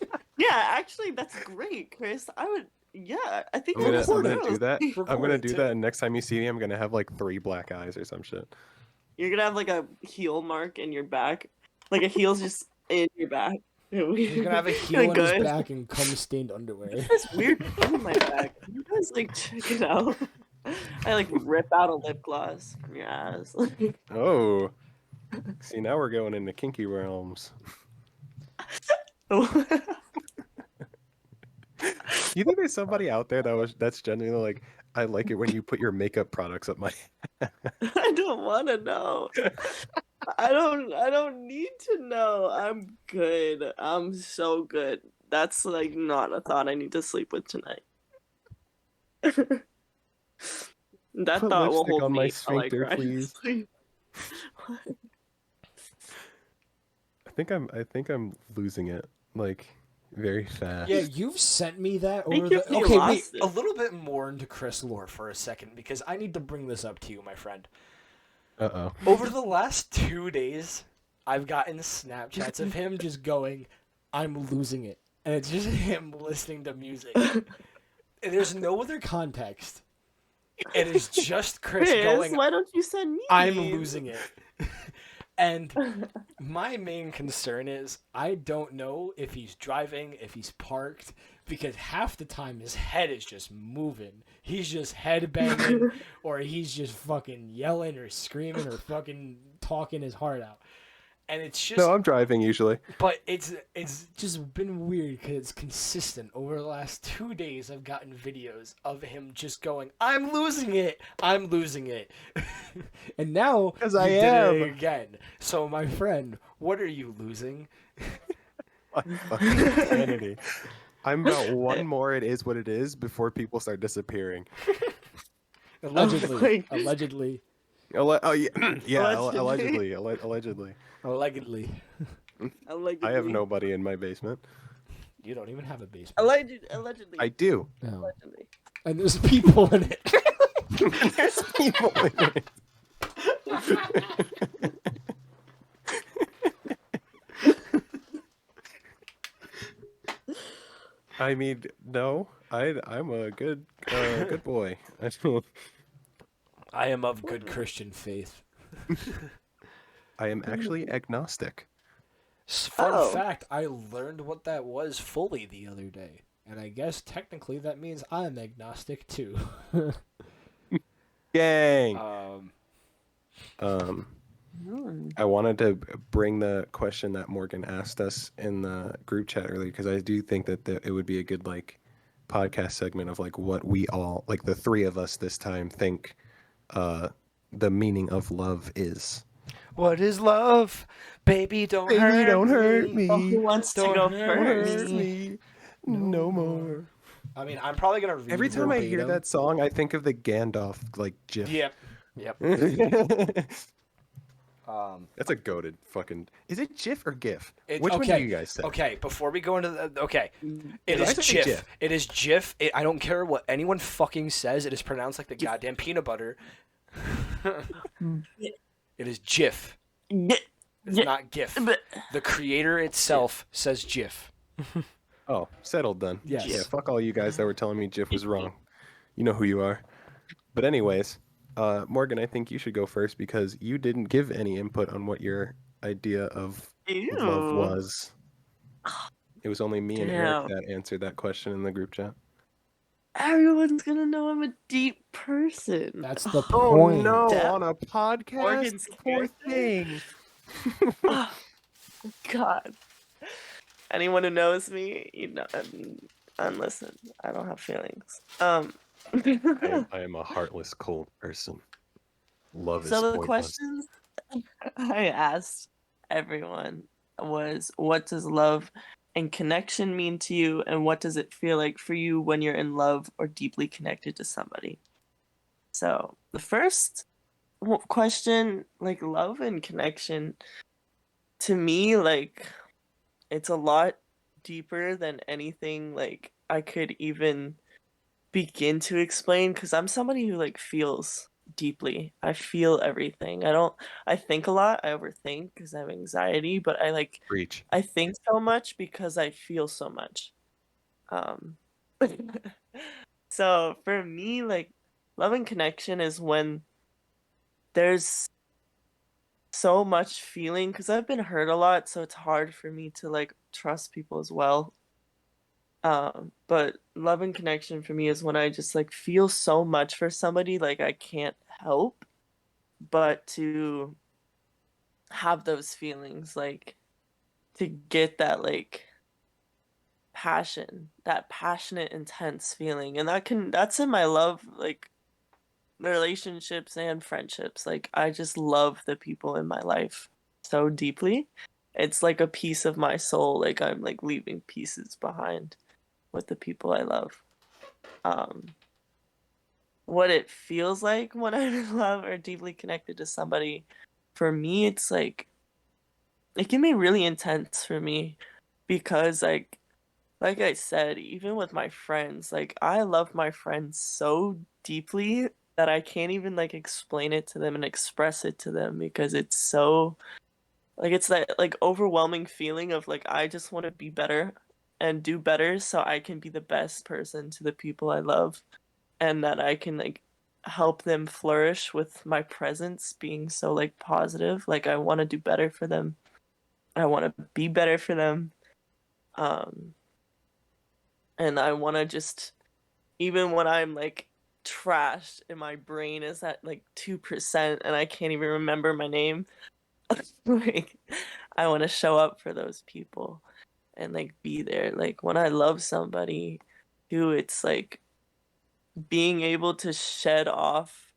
Speaker 3: actually, that's great, Chris. I would. Yeah, I think
Speaker 2: I'm gonna
Speaker 3: that's
Speaker 2: do that.
Speaker 1: Record
Speaker 2: I'm gonna
Speaker 1: it,
Speaker 2: do
Speaker 1: too.
Speaker 2: that, and next time you see me, I'm gonna have like 3 black eyes or some shit.
Speaker 3: You're gonna have like a heel mark in your back, like a heel's just in your back.
Speaker 1: He's gonna have a heel on his back and cum-stained underwear.
Speaker 3: This weird thing in my back. You guys like check it out. I like rip out a lip gloss from your ass.
Speaker 2: Oh. See, now we're going into kinky realms. You think there's somebody out there that's genuinely like, I like it when you put your makeup products up my
Speaker 3: I don't want to know. I don't need to know. I'm good. I'm so good. That's like not a thought I need to sleep with tonight. That
Speaker 2: Put
Speaker 3: thought will
Speaker 2: lipstick
Speaker 3: hold
Speaker 2: on
Speaker 3: me
Speaker 2: my
Speaker 3: till, like,
Speaker 2: sphincter,
Speaker 3: right to
Speaker 2: please.
Speaker 3: sleep.
Speaker 2: I think I'm losing it, like, very fast.
Speaker 1: Yeah, you've sent me that
Speaker 3: think
Speaker 1: over
Speaker 3: you
Speaker 1: the. Okay, wait,
Speaker 3: lost it.
Speaker 1: a little bit more into Chris lore for a second because I need to bring this up to you, my friend.
Speaker 2: Uh-oh.
Speaker 1: Over the last 2 days, I've gotten Snapchats of him just going, "I'm losing it," and it's just him listening to music. And there's no other context. It is just Chris going,
Speaker 3: why don't you send me?
Speaker 1: I'm
Speaker 3: these?
Speaker 1: losing it. And my main concern is I don't know if he's driving, if he's parked, because half the time his head is just moving. He's just head banging, or he's just fucking yelling or screaming or fucking talking his heart out. And it's just,
Speaker 2: No, I'm driving usually.
Speaker 1: but it's just been weird because it's consistent. Over the last 2 days, I've gotten videos of him just going, "I'm losing it, I'm losing it," and now
Speaker 2: 'Cause
Speaker 1: you
Speaker 2: I
Speaker 1: did
Speaker 2: am.
Speaker 1: it again. So, my friend, what are you losing?
Speaker 2: My fucking insanity. I'm about one more it is what it is before people start disappearing.
Speaker 1: Allegedly,
Speaker 3: my-
Speaker 1: allegedly,
Speaker 2: Oh yeah, yeah,
Speaker 3: Allegedly.
Speaker 2: allegedly.
Speaker 1: allegedly.
Speaker 2: I have nobody in my basement.
Speaker 1: You don't even have a basement.
Speaker 3: Allegedly.
Speaker 2: I do.
Speaker 1: No.
Speaker 3: Allegedly.
Speaker 1: And there's people in it.
Speaker 2: There's people in it. I mean, no. I'm a good Good boy.
Speaker 1: I am of good Christian faith.
Speaker 2: I am actually agnostic.
Speaker 1: Fun
Speaker 3: Oh.
Speaker 1: fact, I learned what that was fully the other day. And I guess technically that means I'm agnostic too.
Speaker 2: Gang.
Speaker 1: Um,
Speaker 2: I wanted to bring the question that Morgan asked us in the group chat earlier because I do think that it would be a good like podcast segment of like what we all like the three of us this time think the meaning of love is.
Speaker 1: what is love? Baby, don't
Speaker 2: Baby,
Speaker 1: hurt
Speaker 2: don't hurt
Speaker 1: me.
Speaker 3: Oh, who
Speaker 2: me.
Speaker 3: wants to
Speaker 1: Don't
Speaker 3: go
Speaker 1: hurt
Speaker 3: first?
Speaker 1: me.
Speaker 2: No more.
Speaker 1: I mean, I'm probably gonna read
Speaker 2: Every time I hear
Speaker 1: verbatim.
Speaker 2: that song, I think of the Gandalf like GIF.
Speaker 1: Yep. Yep.
Speaker 2: That's a goated fucking. Is it GIF or GIF?
Speaker 1: It-
Speaker 2: Which one
Speaker 1: okay,
Speaker 2: do you guys say?
Speaker 1: Okay, before we go into the it
Speaker 2: Did I
Speaker 1: is
Speaker 2: say
Speaker 1: GIF.
Speaker 2: GIF?
Speaker 1: It is GIF. I don't care what anyone fucking says. It is pronounced like the goddamn peanut butter. It is GIF. It's not GIF. The creator itself says GIF.
Speaker 2: Oh, settled then.
Speaker 1: Yes.
Speaker 2: Yeah, fuck all you guys that were telling me GIF was wrong. You know who you are. But anyways, Morgan, I think you should go first because you didn't give any input on what your idea of love
Speaker 3: Ew.
Speaker 2: was. It was only me and Eric
Speaker 3: Damn.
Speaker 2: that answered that question in the group chat.
Speaker 3: Everyone's gonna know I'm a deep person.
Speaker 1: That's the
Speaker 2: Oh
Speaker 1: point.
Speaker 2: no,
Speaker 3: Depth.
Speaker 2: on a podcast?
Speaker 3: Morgan's
Speaker 2: Poor
Speaker 3: character?
Speaker 2: thing.
Speaker 3: Oh, God. Anyone who knows me, you know, and listen, I don't have feelings.
Speaker 2: I am a heartless, cold person. Love is
Speaker 3: So the
Speaker 2: pointless.
Speaker 3: questions I asked everyone was, what does love and connection mean to you, and what does it feel like for you when you're in love or deeply connected to somebody? So the first question, like love and connection, to me, like it's a lot deeper than anything like I could even begin to explain, because I'm somebody who like feels deeply. I feel everything. I think a lot. I overthink because I have anxiety, but
Speaker 2: Preach.
Speaker 3: I think so much because I feel so much. So for me, like love and connection is when there's so much feeling, because I've been hurt a lot, so it's hard for me to like trust people as well. But love and connection for me is when I just like feel so much for somebody, like I can't help but to have those feelings, like to get that like passion, that passionate, intense feeling. And that's in my love, like relationships and friendships. Like I just love the people in my life so deeply. It's like a piece of my soul. Like I'm like leaving pieces behind with the people I love. What it feels like when I'm in love or deeply connected to somebody, for me, it's like it can be really intense for me, because like I said, even with my friends, like I love my friends so deeply that I can't even like explain it to them and express it to them, because it's so like it's that like overwhelming feeling of like I just want to be better and do better so I can be the best person to the people I love, and that I can like help them flourish with my presence being so like positive. Like I want to do better for them. I want to be better for them. And I want to just, even when I'm like trashed and my brain is at like 2% and I can't even remember my name, like I want to show up for those people and like be there. Like when I love somebody who, it's like being able to shed off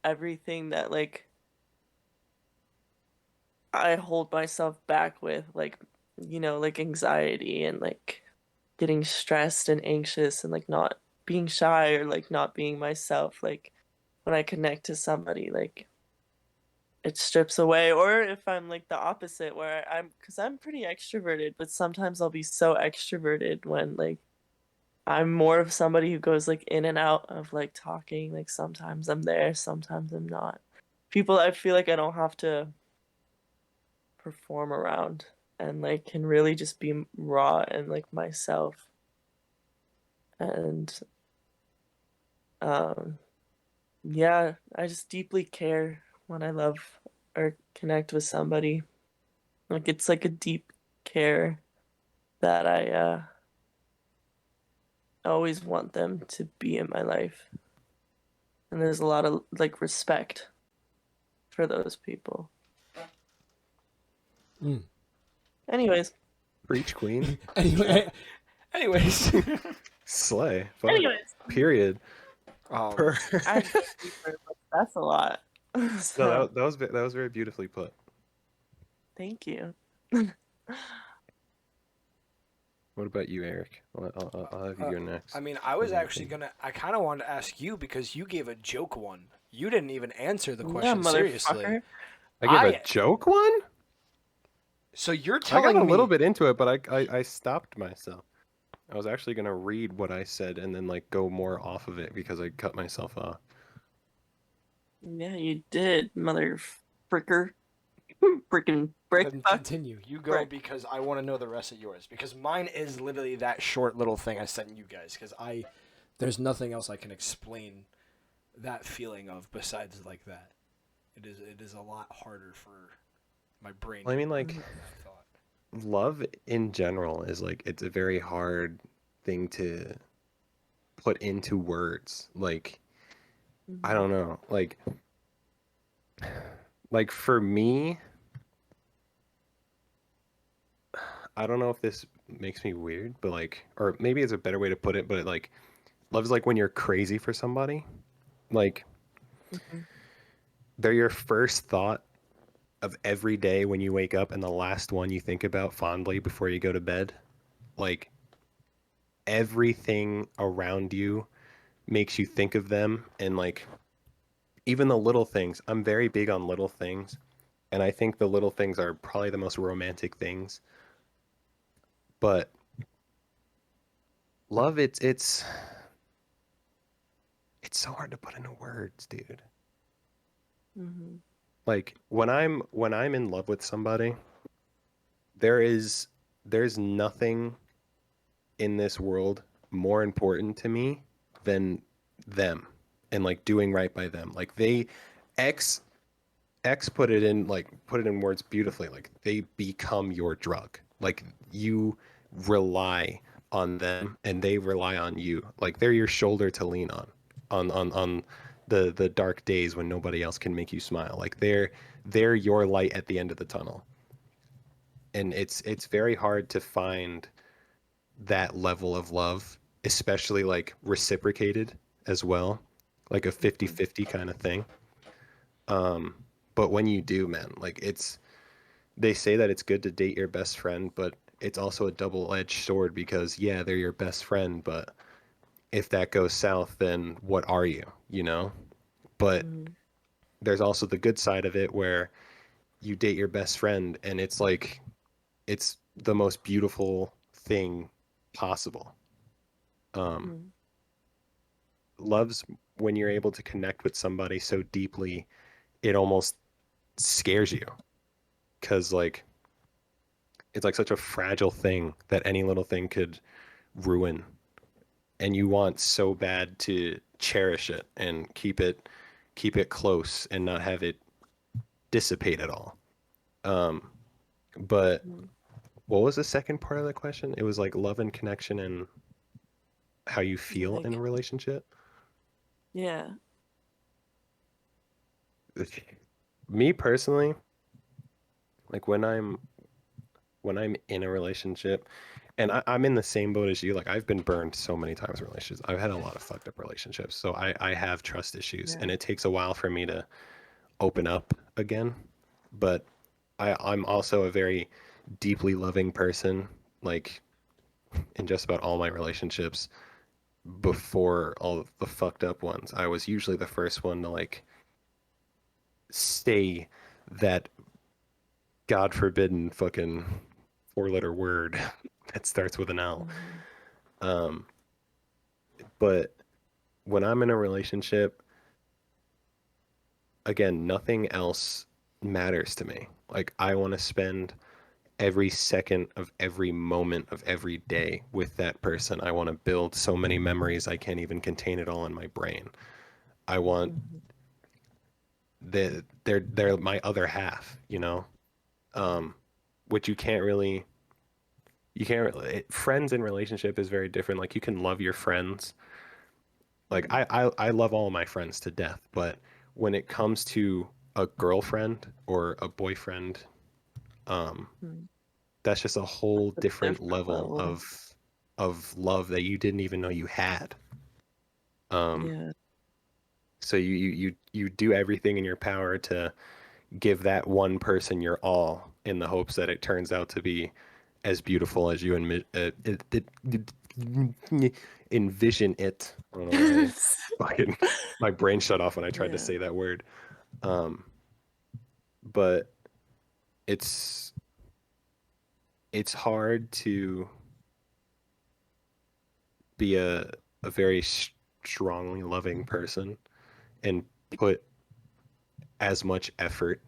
Speaker 3: everything that like I hold myself back with, like, you know, like anxiety and like getting stressed and anxious and like not being shy or like not being myself. Like when I connect to somebody, like it strips away. Or if I'm like the opposite, where because I'm pretty extroverted, but sometimes I'll be so extroverted when like I'm more of somebody who goes like in and out of like talking. Like sometimes I'm there, sometimes I'm not. People I feel like I don't have to perform around, and like can really just be raw and like myself. And Um, yeah, I just deeply care when I love or connect with somebody. Like it's like a deep care that I always want them to be in my life. And there's a lot of like respect for those people.
Speaker 1: Mm.
Speaker 3: Anyways.
Speaker 2: Preach, queen.
Speaker 1: Anyways.
Speaker 2: Slay. Fuck.
Speaker 3: Anyways.
Speaker 2: Period.
Speaker 1: Um,
Speaker 3: I that's a lot. So,
Speaker 2: No, that was very beautifully put.
Speaker 3: thank you.
Speaker 2: What about you, Eric? I'll have you go next.
Speaker 1: I mean, I was actually I kind of wanted to ask you because you gave a joke one. You didn't even answer the question seriously.
Speaker 3: Motherfucker.
Speaker 2: I gave a joke one?
Speaker 1: So you're
Speaker 2: I
Speaker 1: telling
Speaker 2: got a
Speaker 1: me
Speaker 2: little bit into it, but I stopped myself. I was actually gonna read what I said and then like go more off of it because I cut myself off.
Speaker 3: Yeah, you did, mother fricker. Freaking brick.
Speaker 1: Then continue. You go because I want to know the rest of yours because mine is literally that short little thing I sent you guys because there's nothing else I can explain that feeling of besides like that. It is a lot harder for my brain.
Speaker 2: Well, I mean, like, love in general is like it's a very hard thing to put into words. Like, I don't know. Like for me, I don't know if this makes me weird, but like, or maybe it's a better way to put it, but like, love is like when you're crazy for somebody. Like, they're your first thought of every day when you wake up and the last one you think about fondly before you go to bed. Like, everything around you makes you think of them, and like, even the little things. I'm very big on little things, and I think the little things are probably the most romantic things. But love, it's so hard to put into words, dude. Like when I'm in love with somebody, there's nothing in this world more important to me than them and like doing right by them. Like X put it in words beautifully. Like they become your drug. Like you rely on them and they rely on you. Like they're your shoulder to lean on the dark days when nobody else can make you smile. Like they're your light at the end of the tunnel. And it's very hard to find that level of love, especially like reciprocated as well, like a 50-50 kind of thing. But when you do, man, like they say that it's good to date your best friend, but it's also a double-edged sword because yeah, they're your best friend, but if that goes south, then what are you, you know? But there's also the good side of it where you date your best friend and it's like it's the most beautiful thing possible. Love's when you're able to connect with somebody so deeply, it almost scares you because like it's like such a fragile thing that any little thing could ruin, and you want so bad to cherish it and keep it close and not have it dissipate at all. But what was the second part of the question? It was like love and connection and how you feel in a relationship.
Speaker 3: Yeah.
Speaker 2: Me personally, like when I'm in a relationship, and I'm in the same boat as you. Like I've been burned so many times in relationships. I've had a lot of fucked up relationships, so I have trust issues, and it takes a while for me to open up again. But I'm also a very deeply loving person. Like in just about all my relationships, before all of the fucked up ones, I was usually the first one to like say that God forbidden fucking 4-letter word that starts with an L. But when I'm in a relationship, again, nothing else matters to me. Like I want to spend every second of every moment of every day with that person. I want to build so many memories I can't even contain it all in my brain. I want they're my other half, you know. Which you can't really friends in relationship is very different. Like you can love your friends. Like I love all my friends to death, but when it comes to a girlfriend or a boyfriend, um
Speaker 3: Mm.
Speaker 2: that's just a whole different
Speaker 3: Different
Speaker 2: level
Speaker 3: level.
Speaker 2: of love that you didn't even know you had. Um,
Speaker 3: Yeah.
Speaker 2: so you do everything in your power to give that one person your all in the hopes that it turns out to be as beautiful as you envision it. I don't know why fucking my brain shut off when I tried to
Speaker 3: Yeah.
Speaker 2: say that word. Um, but it's it's hard to be a very strongly loving person and put as much effort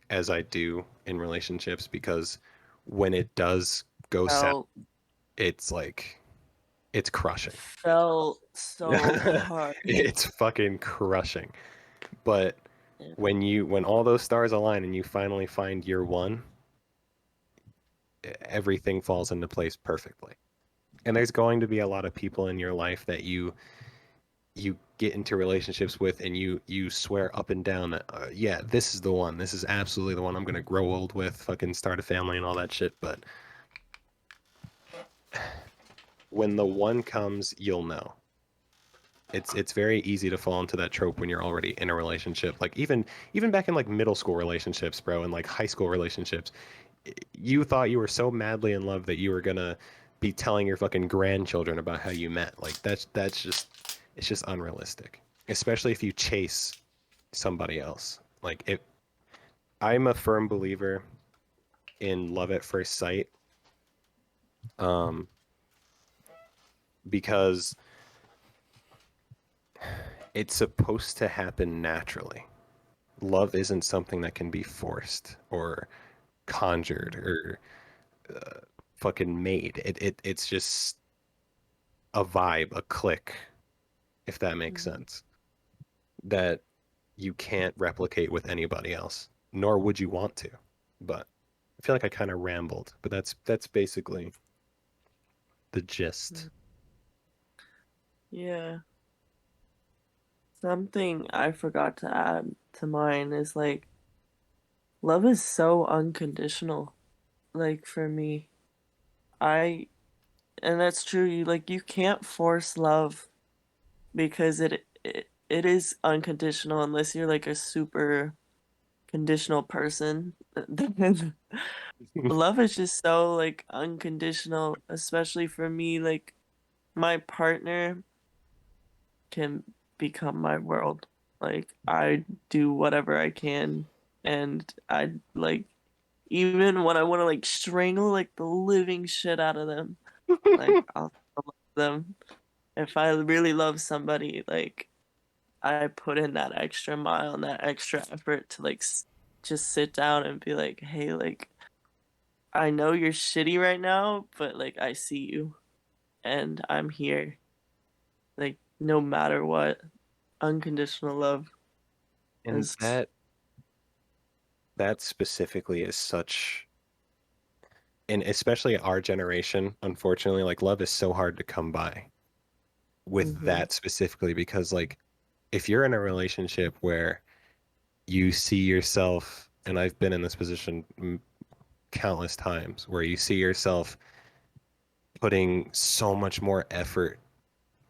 Speaker 2: as I do in relationships because when it does go south,
Speaker 3: Felt
Speaker 2: it's like it's crushing.
Speaker 3: felt so hard.
Speaker 2: It's fucking crushing. But
Speaker 3: Yeah.
Speaker 2: when all those stars align and you finally find your one, everything falls into place perfectly. And there's going to be a lot of people in your life that you get into relationships with and you swear up and down that yeah, this is the one, this is absolutely the one I'm gonna grow old with, fucking start a family and all that shit. But when the one comes, you'll know. It's very easy to fall into that trope when you're already in a relationship. Like even back in like middle school relationships, bro, and like high school relationships, you thought you were so madly in love that you were gonna be telling your fucking grandchildren about how you met. Like that's just it's just unrealistic. Especially if you chase somebody else. Like if I'm a firm believer in love at first sight, um, because it's supposed to happen naturally. Love isn't something that can be forced or conjured or fucking made. It's just a vibe, a click, if that makes sense, that you can't replicate with anybody else, nor would you want to. But I feel like I kind of rambled, but that's basically the gist.
Speaker 3: Yeah. Something I forgot to add to mine is like love is so unconditional. Like for me, I and that's true. You can't force love because it is unconditional unless you're like a super conditional person. Then love is just so like unconditional, especially for me. Like my partner can become my world. Like I do whatever I can, and I like even when I want to like strangle like the living shit out of them, like I'll love them. If I really love somebody, like I put in that extra mile and that extra effort to like just sit down and be like, hey, like I know you're shitty right now, but like I see you and I'm here. Like no matter what, unconditional love
Speaker 2: And
Speaker 3: is.
Speaker 2: that specifically is such, and especially our generation, unfortunately, like love is so hard to come by with
Speaker 3: Mm-hmm.
Speaker 2: that specifically because like if you're in a relationship where you see yourself, and I've been in this position countless times, where you see yourself putting so much more effort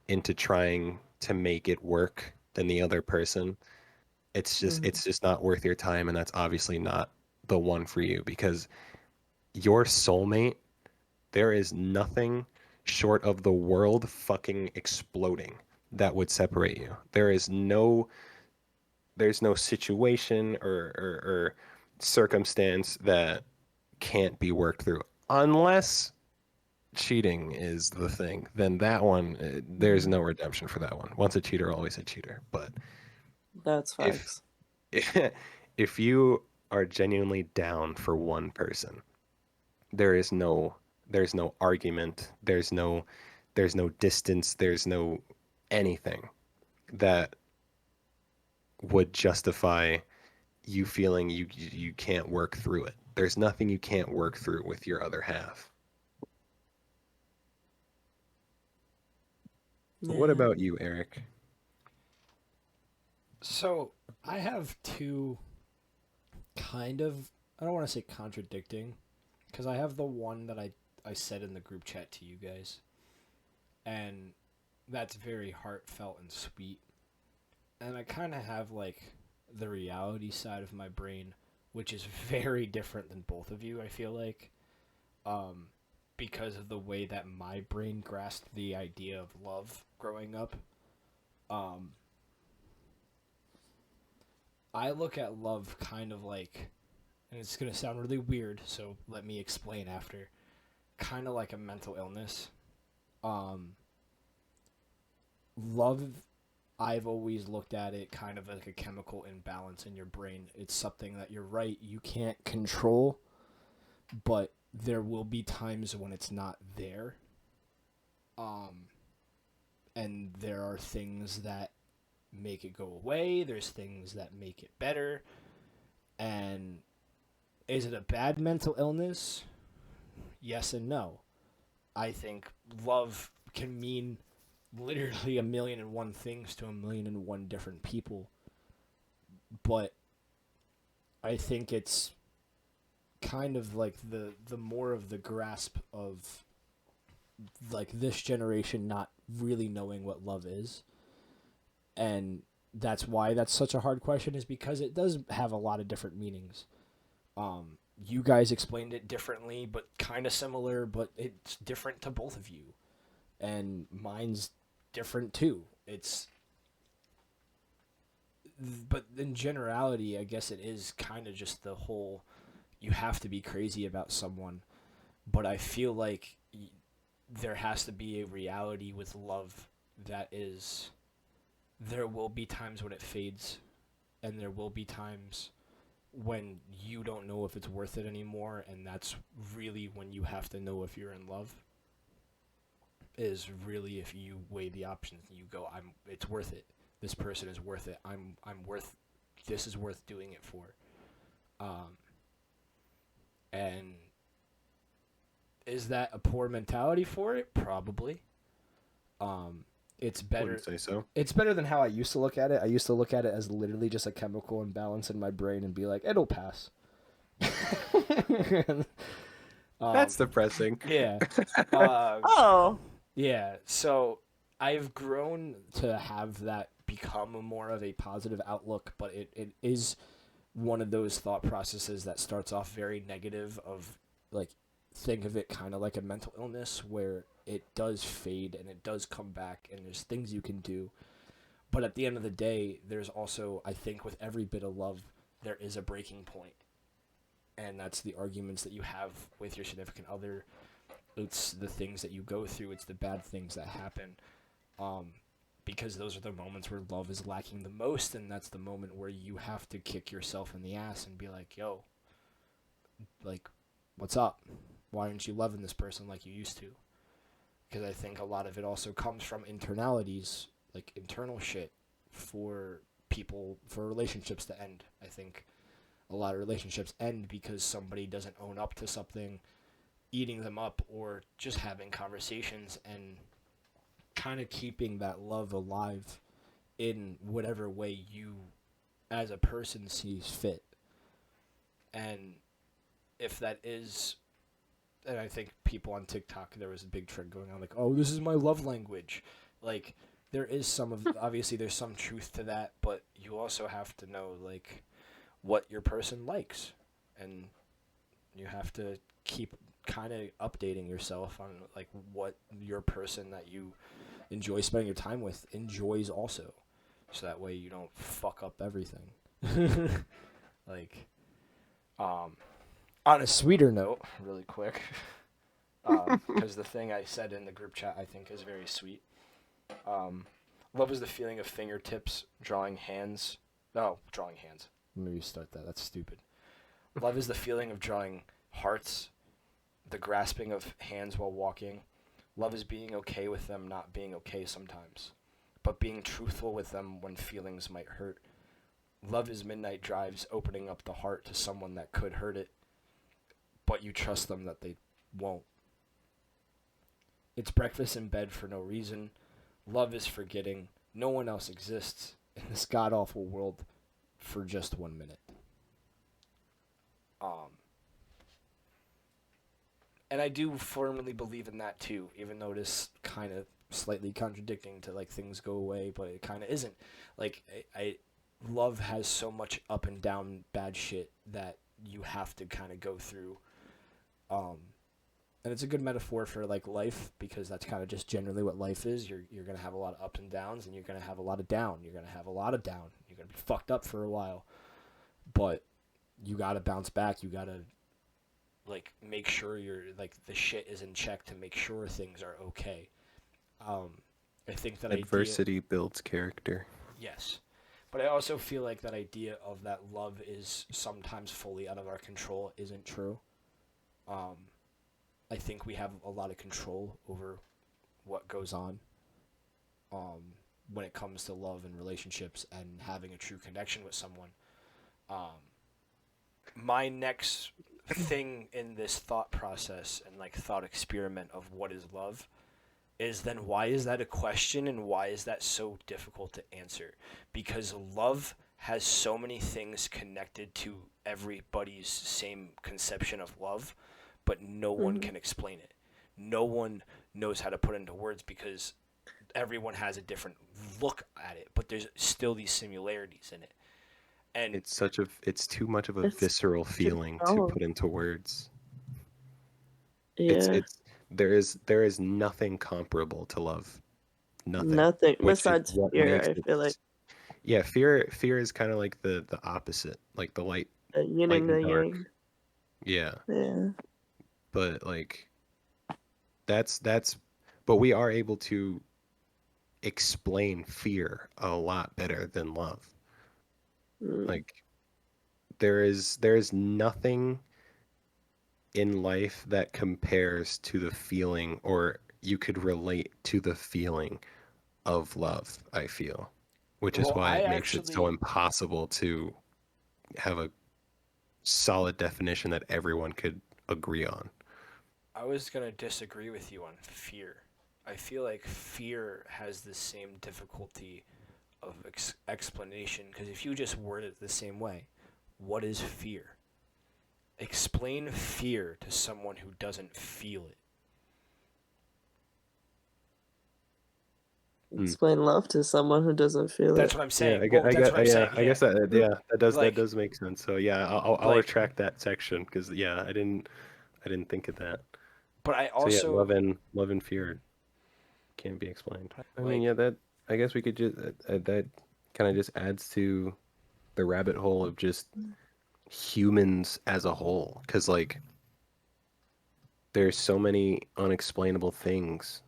Speaker 2: into trying to make it work than the other person,
Speaker 3: Mm-hmm.
Speaker 2: it's just not worth your time, and that's obviously not the one for you because your soulmate, there is nothing short of the world fucking exploding that would separate you. There's no situation or circumstance that can't be worked through unless cheating is the thing. Then that one, there's no redemption for that one. Once a cheater, always a cheater. But
Speaker 3: That's
Speaker 2: if
Speaker 3: facts.
Speaker 2: if you are genuinely down for one person, there's no argument, there's no distance, there's no anything that would justify you feeling you can't work through it. There's nothing you can't work through with your other half. What
Speaker 3: Yeah.
Speaker 2: about you, Eric?
Speaker 1: So I have two kind of, I don't want to say contradicting, because I have the one that I said in the group chat to you guys, and that's very heartfelt and sweet. And I kind of have like the reality side of my brain, which is very different than both of you, I feel like, because of the way that my brain grasped the idea of love growing up. I look at love kind of like, and it's going to sound really weird, so let me explain after, kind of like a mental illness. Love, I've always looked at it kind of like a chemical imbalance in your brain. It's something that, you're right, you can't control, but there will be times when it's not there. And there are things that make it go away. There's things that make it better. And is it a bad mental illness? Yes and no. I think love can mean literally 1,000,001 things to 1,000,001 different people. But I think it's kind of like the more of the grasp of like this generation not really knowing what love is. And that's why that's such a hard question, is because it does have a lot of different meanings. You guys explained it differently, but kind of similar, but it's different to both of you. And mine's different too. But in generality, I guess it is kind of just the whole, you have to be crazy about someone. But I feel like there has to be a reality with love that is, there will be times when it fades, and there will be times when you don't know if it's worth it anymore, and that's really when you have to know if you're in love. Is really if you weigh the options and you go, it's worth it. This person is worth it. This is worth doing it for. And is that a poor mentality for it? Probably. It's better.
Speaker 2: Wouldn't say so.
Speaker 1: It's better than how I used to look at it. I used to look at it as literally just a chemical imbalance in my brain and be like, it'll pass.
Speaker 2: That's depressing.
Speaker 1: Yeah.
Speaker 3: Oh.
Speaker 1: Yeah. So I've grown to have that become more of a positive outlook, but it is one of those thought processes that starts off very negative, of like, think of it kind of like a mental illness where it does fade and it does come back and there's things you can do. But at the end of the day, there's also, I think with every bit of love, there is a breaking point. And that's the arguments that you have with your significant other. It's the things that you go through. It's the bad things that happen. Because those are the moments where love is lacking the most, and that's the moment where you have to kick yourself in the ass and be like, yo, like, what's up? Why aren't you loving this person like you used to? Because I think a lot of it also comes from internalities, like internal shit for people, for relationships to end. I think a lot of relationships end because somebody doesn't own up to something, eating them up, or just having conversations and kind of keeping that love alive in whatever way you as a person sees fit. And if that is, and I think people on TikTok, there was a big trend going on, like, oh, this is my love language. Like, there is some of, obviously there's some truth to that, but you also have to know, like, what your person likes. And you have to keep kind of updating yourself on, like, what your person that you enjoy spending your time with enjoys also. So that way you don't fuck up everything. Like, on a sweeter note, really quick, because the thing I said in the group chat I think is very sweet. Love is the feeling of fingertips drawing hands. No, drawing hands. Let me restart that. That's stupid. Love is the feeling of drawing hearts the grasping of hands while walking. Love is being okay with them not being okay sometimes, but being truthful with them when feelings might hurt. Love is midnight drives, opening up the heart to someone that could hurt it, but you trust them that they won't. It's breakfast in bed for no reason. Love is forgetting no one else exists in this god-awful world for just 1 minute. And I do firmly believe in that too, even though it is kind of slightly contradicting to like things go away, but it kind of isn't. Like I love has so much up and down bad shit that you have to kind of go through. And it's a good metaphor for like life, because that's kind of just generally what life is. You're gonna have a lot of ups and downs, and you're gonna have a lot of down. You're gonna have a lot of down. You're gonna be fucked up for a while, but you gotta bounce back. You gotta like make sure you're like the shit is in check to make sure things are okay. I think that
Speaker 2: adversity builds character.
Speaker 1: Yes, but I also feel like that idea of that love is sometimes fully out of our control isn't true. I think we have a lot of control over what goes on when it comes to love and relationships and having a true connection with someone. My next thing in this thought process and like thought experiment of what is love is then why is that a question and why is that so difficult to answer? Because love has so many things connected to everybody's same conception of love, but no one can explain it. No one knows how to put it into words because everyone has a different look at it, but there's still these similarities in it. And
Speaker 2: it's too much of a visceral feeling to put into words.
Speaker 3: Yeah.
Speaker 2: There is nothing comparable to love.
Speaker 3: Nothing besides fear, I feel like.
Speaker 2: Yeah, fear is kind of like the opposite, like the light,
Speaker 3: Yin
Speaker 2: light
Speaker 3: and the
Speaker 2: and dark.
Speaker 3: yang.
Speaker 2: Yeah.
Speaker 3: Yeah.
Speaker 2: But like but we are able to explain fear a lot better than love. Like there is nothing in life that compares to the feeling, or you could relate to the feeling of love, I feel, which is why it makes it so impossible to have a solid definition that everyone could agree on.
Speaker 1: I was going to disagree with you on fear. I feel like fear has the same difficulty of explanation, because if you just word it the same way, what is fear? Explain fear to someone who doesn't feel it.
Speaker 3: Explain love to someone who doesn't feel it.
Speaker 1: That's what I'm saying.
Speaker 2: I guess that does make sense. So yeah, I'll retract that section because I didn't think of that.
Speaker 1: But I also
Speaker 2: so love and fear can't be explained. I mean, that I guess we could just that kind of just adds to the rabbit hole of just humans as a whole, because like there's so many unexplainable things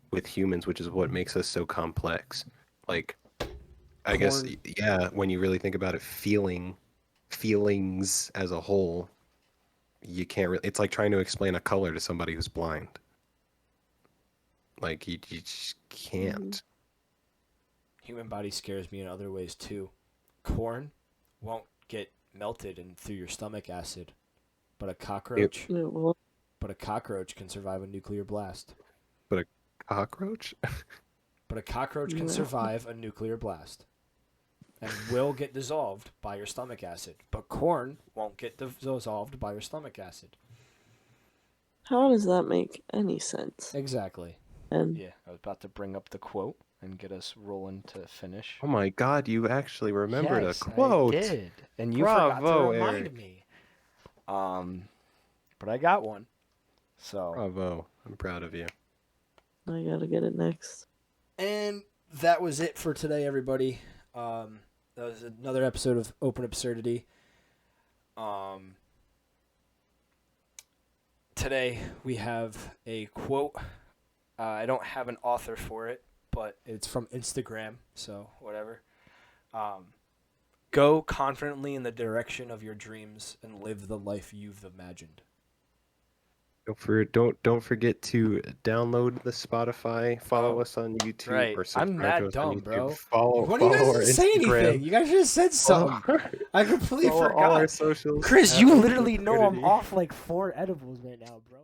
Speaker 2: with humans, which is what makes us so complex. Like I guess when you really think about it, feelings as a whole, you can't really, it's like trying to explain a color to somebody who's blind. Like you just can't.
Speaker 1: Human body scares me in other ways too. Corn won't get melted and through your stomach acid, but a cockroach can survive a nuclear blast.
Speaker 2: But a cockroach?
Speaker 1: But a cockroach can survive a nuclear blast and will get dissolved by your stomach acid. But corn won't get dissolved by your stomach acid.
Speaker 3: How does that make any sense?
Speaker 1: Exactly.
Speaker 3: And
Speaker 1: yeah, I was about to bring up the quote and get us rolling to finish.
Speaker 2: Oh my God, you actually remembered a quote.
Speaker 1: I did. And you forgot to remind me. But I got one. So
Speaker 2: bravo. I'm proud of you.
Speaker 3: I gotta get it next.
Speaker 1: And that was it for today, everybody. That was another episode of Open Absurdity. Today we have a quote. I don't have an author for it, but it's from Instagram, so whatever. Go confidently in the direction of your dreams and live the life you've imagined.
Speaker 2: Don't forget to download the Spotify. Follow
Speaker 1: Oh,
Speaker 2: us on YouTube
Speaker 1: right.
Speaker 2: or
Speaker 1: I'm
Speaker 2: subscribe
Speaker 1: that
Speaker 2: to us
Speaker 1: dumb,
Speaker 2: on YouTube.
Speaker 1: bro.
Speaker 2: Follow
Speaker 1: Why do you guys
Speaker 2: our
Speaker 1: didn't say
Speaker 2: Instagram.
Speaker 1: anything? You guys just said something. I completely
Speaker 2: Follow all our
Speaker 1: forgot.
Speaker 2: socials.
Speaker 1: Chris,
Speaker 2: at
Speaker 1: you
Speaker 2: Open
Speaker 1: literally know I'm
Speaker 2: Absurdity.
Speaker 1: off like 4 edibles right now, bro.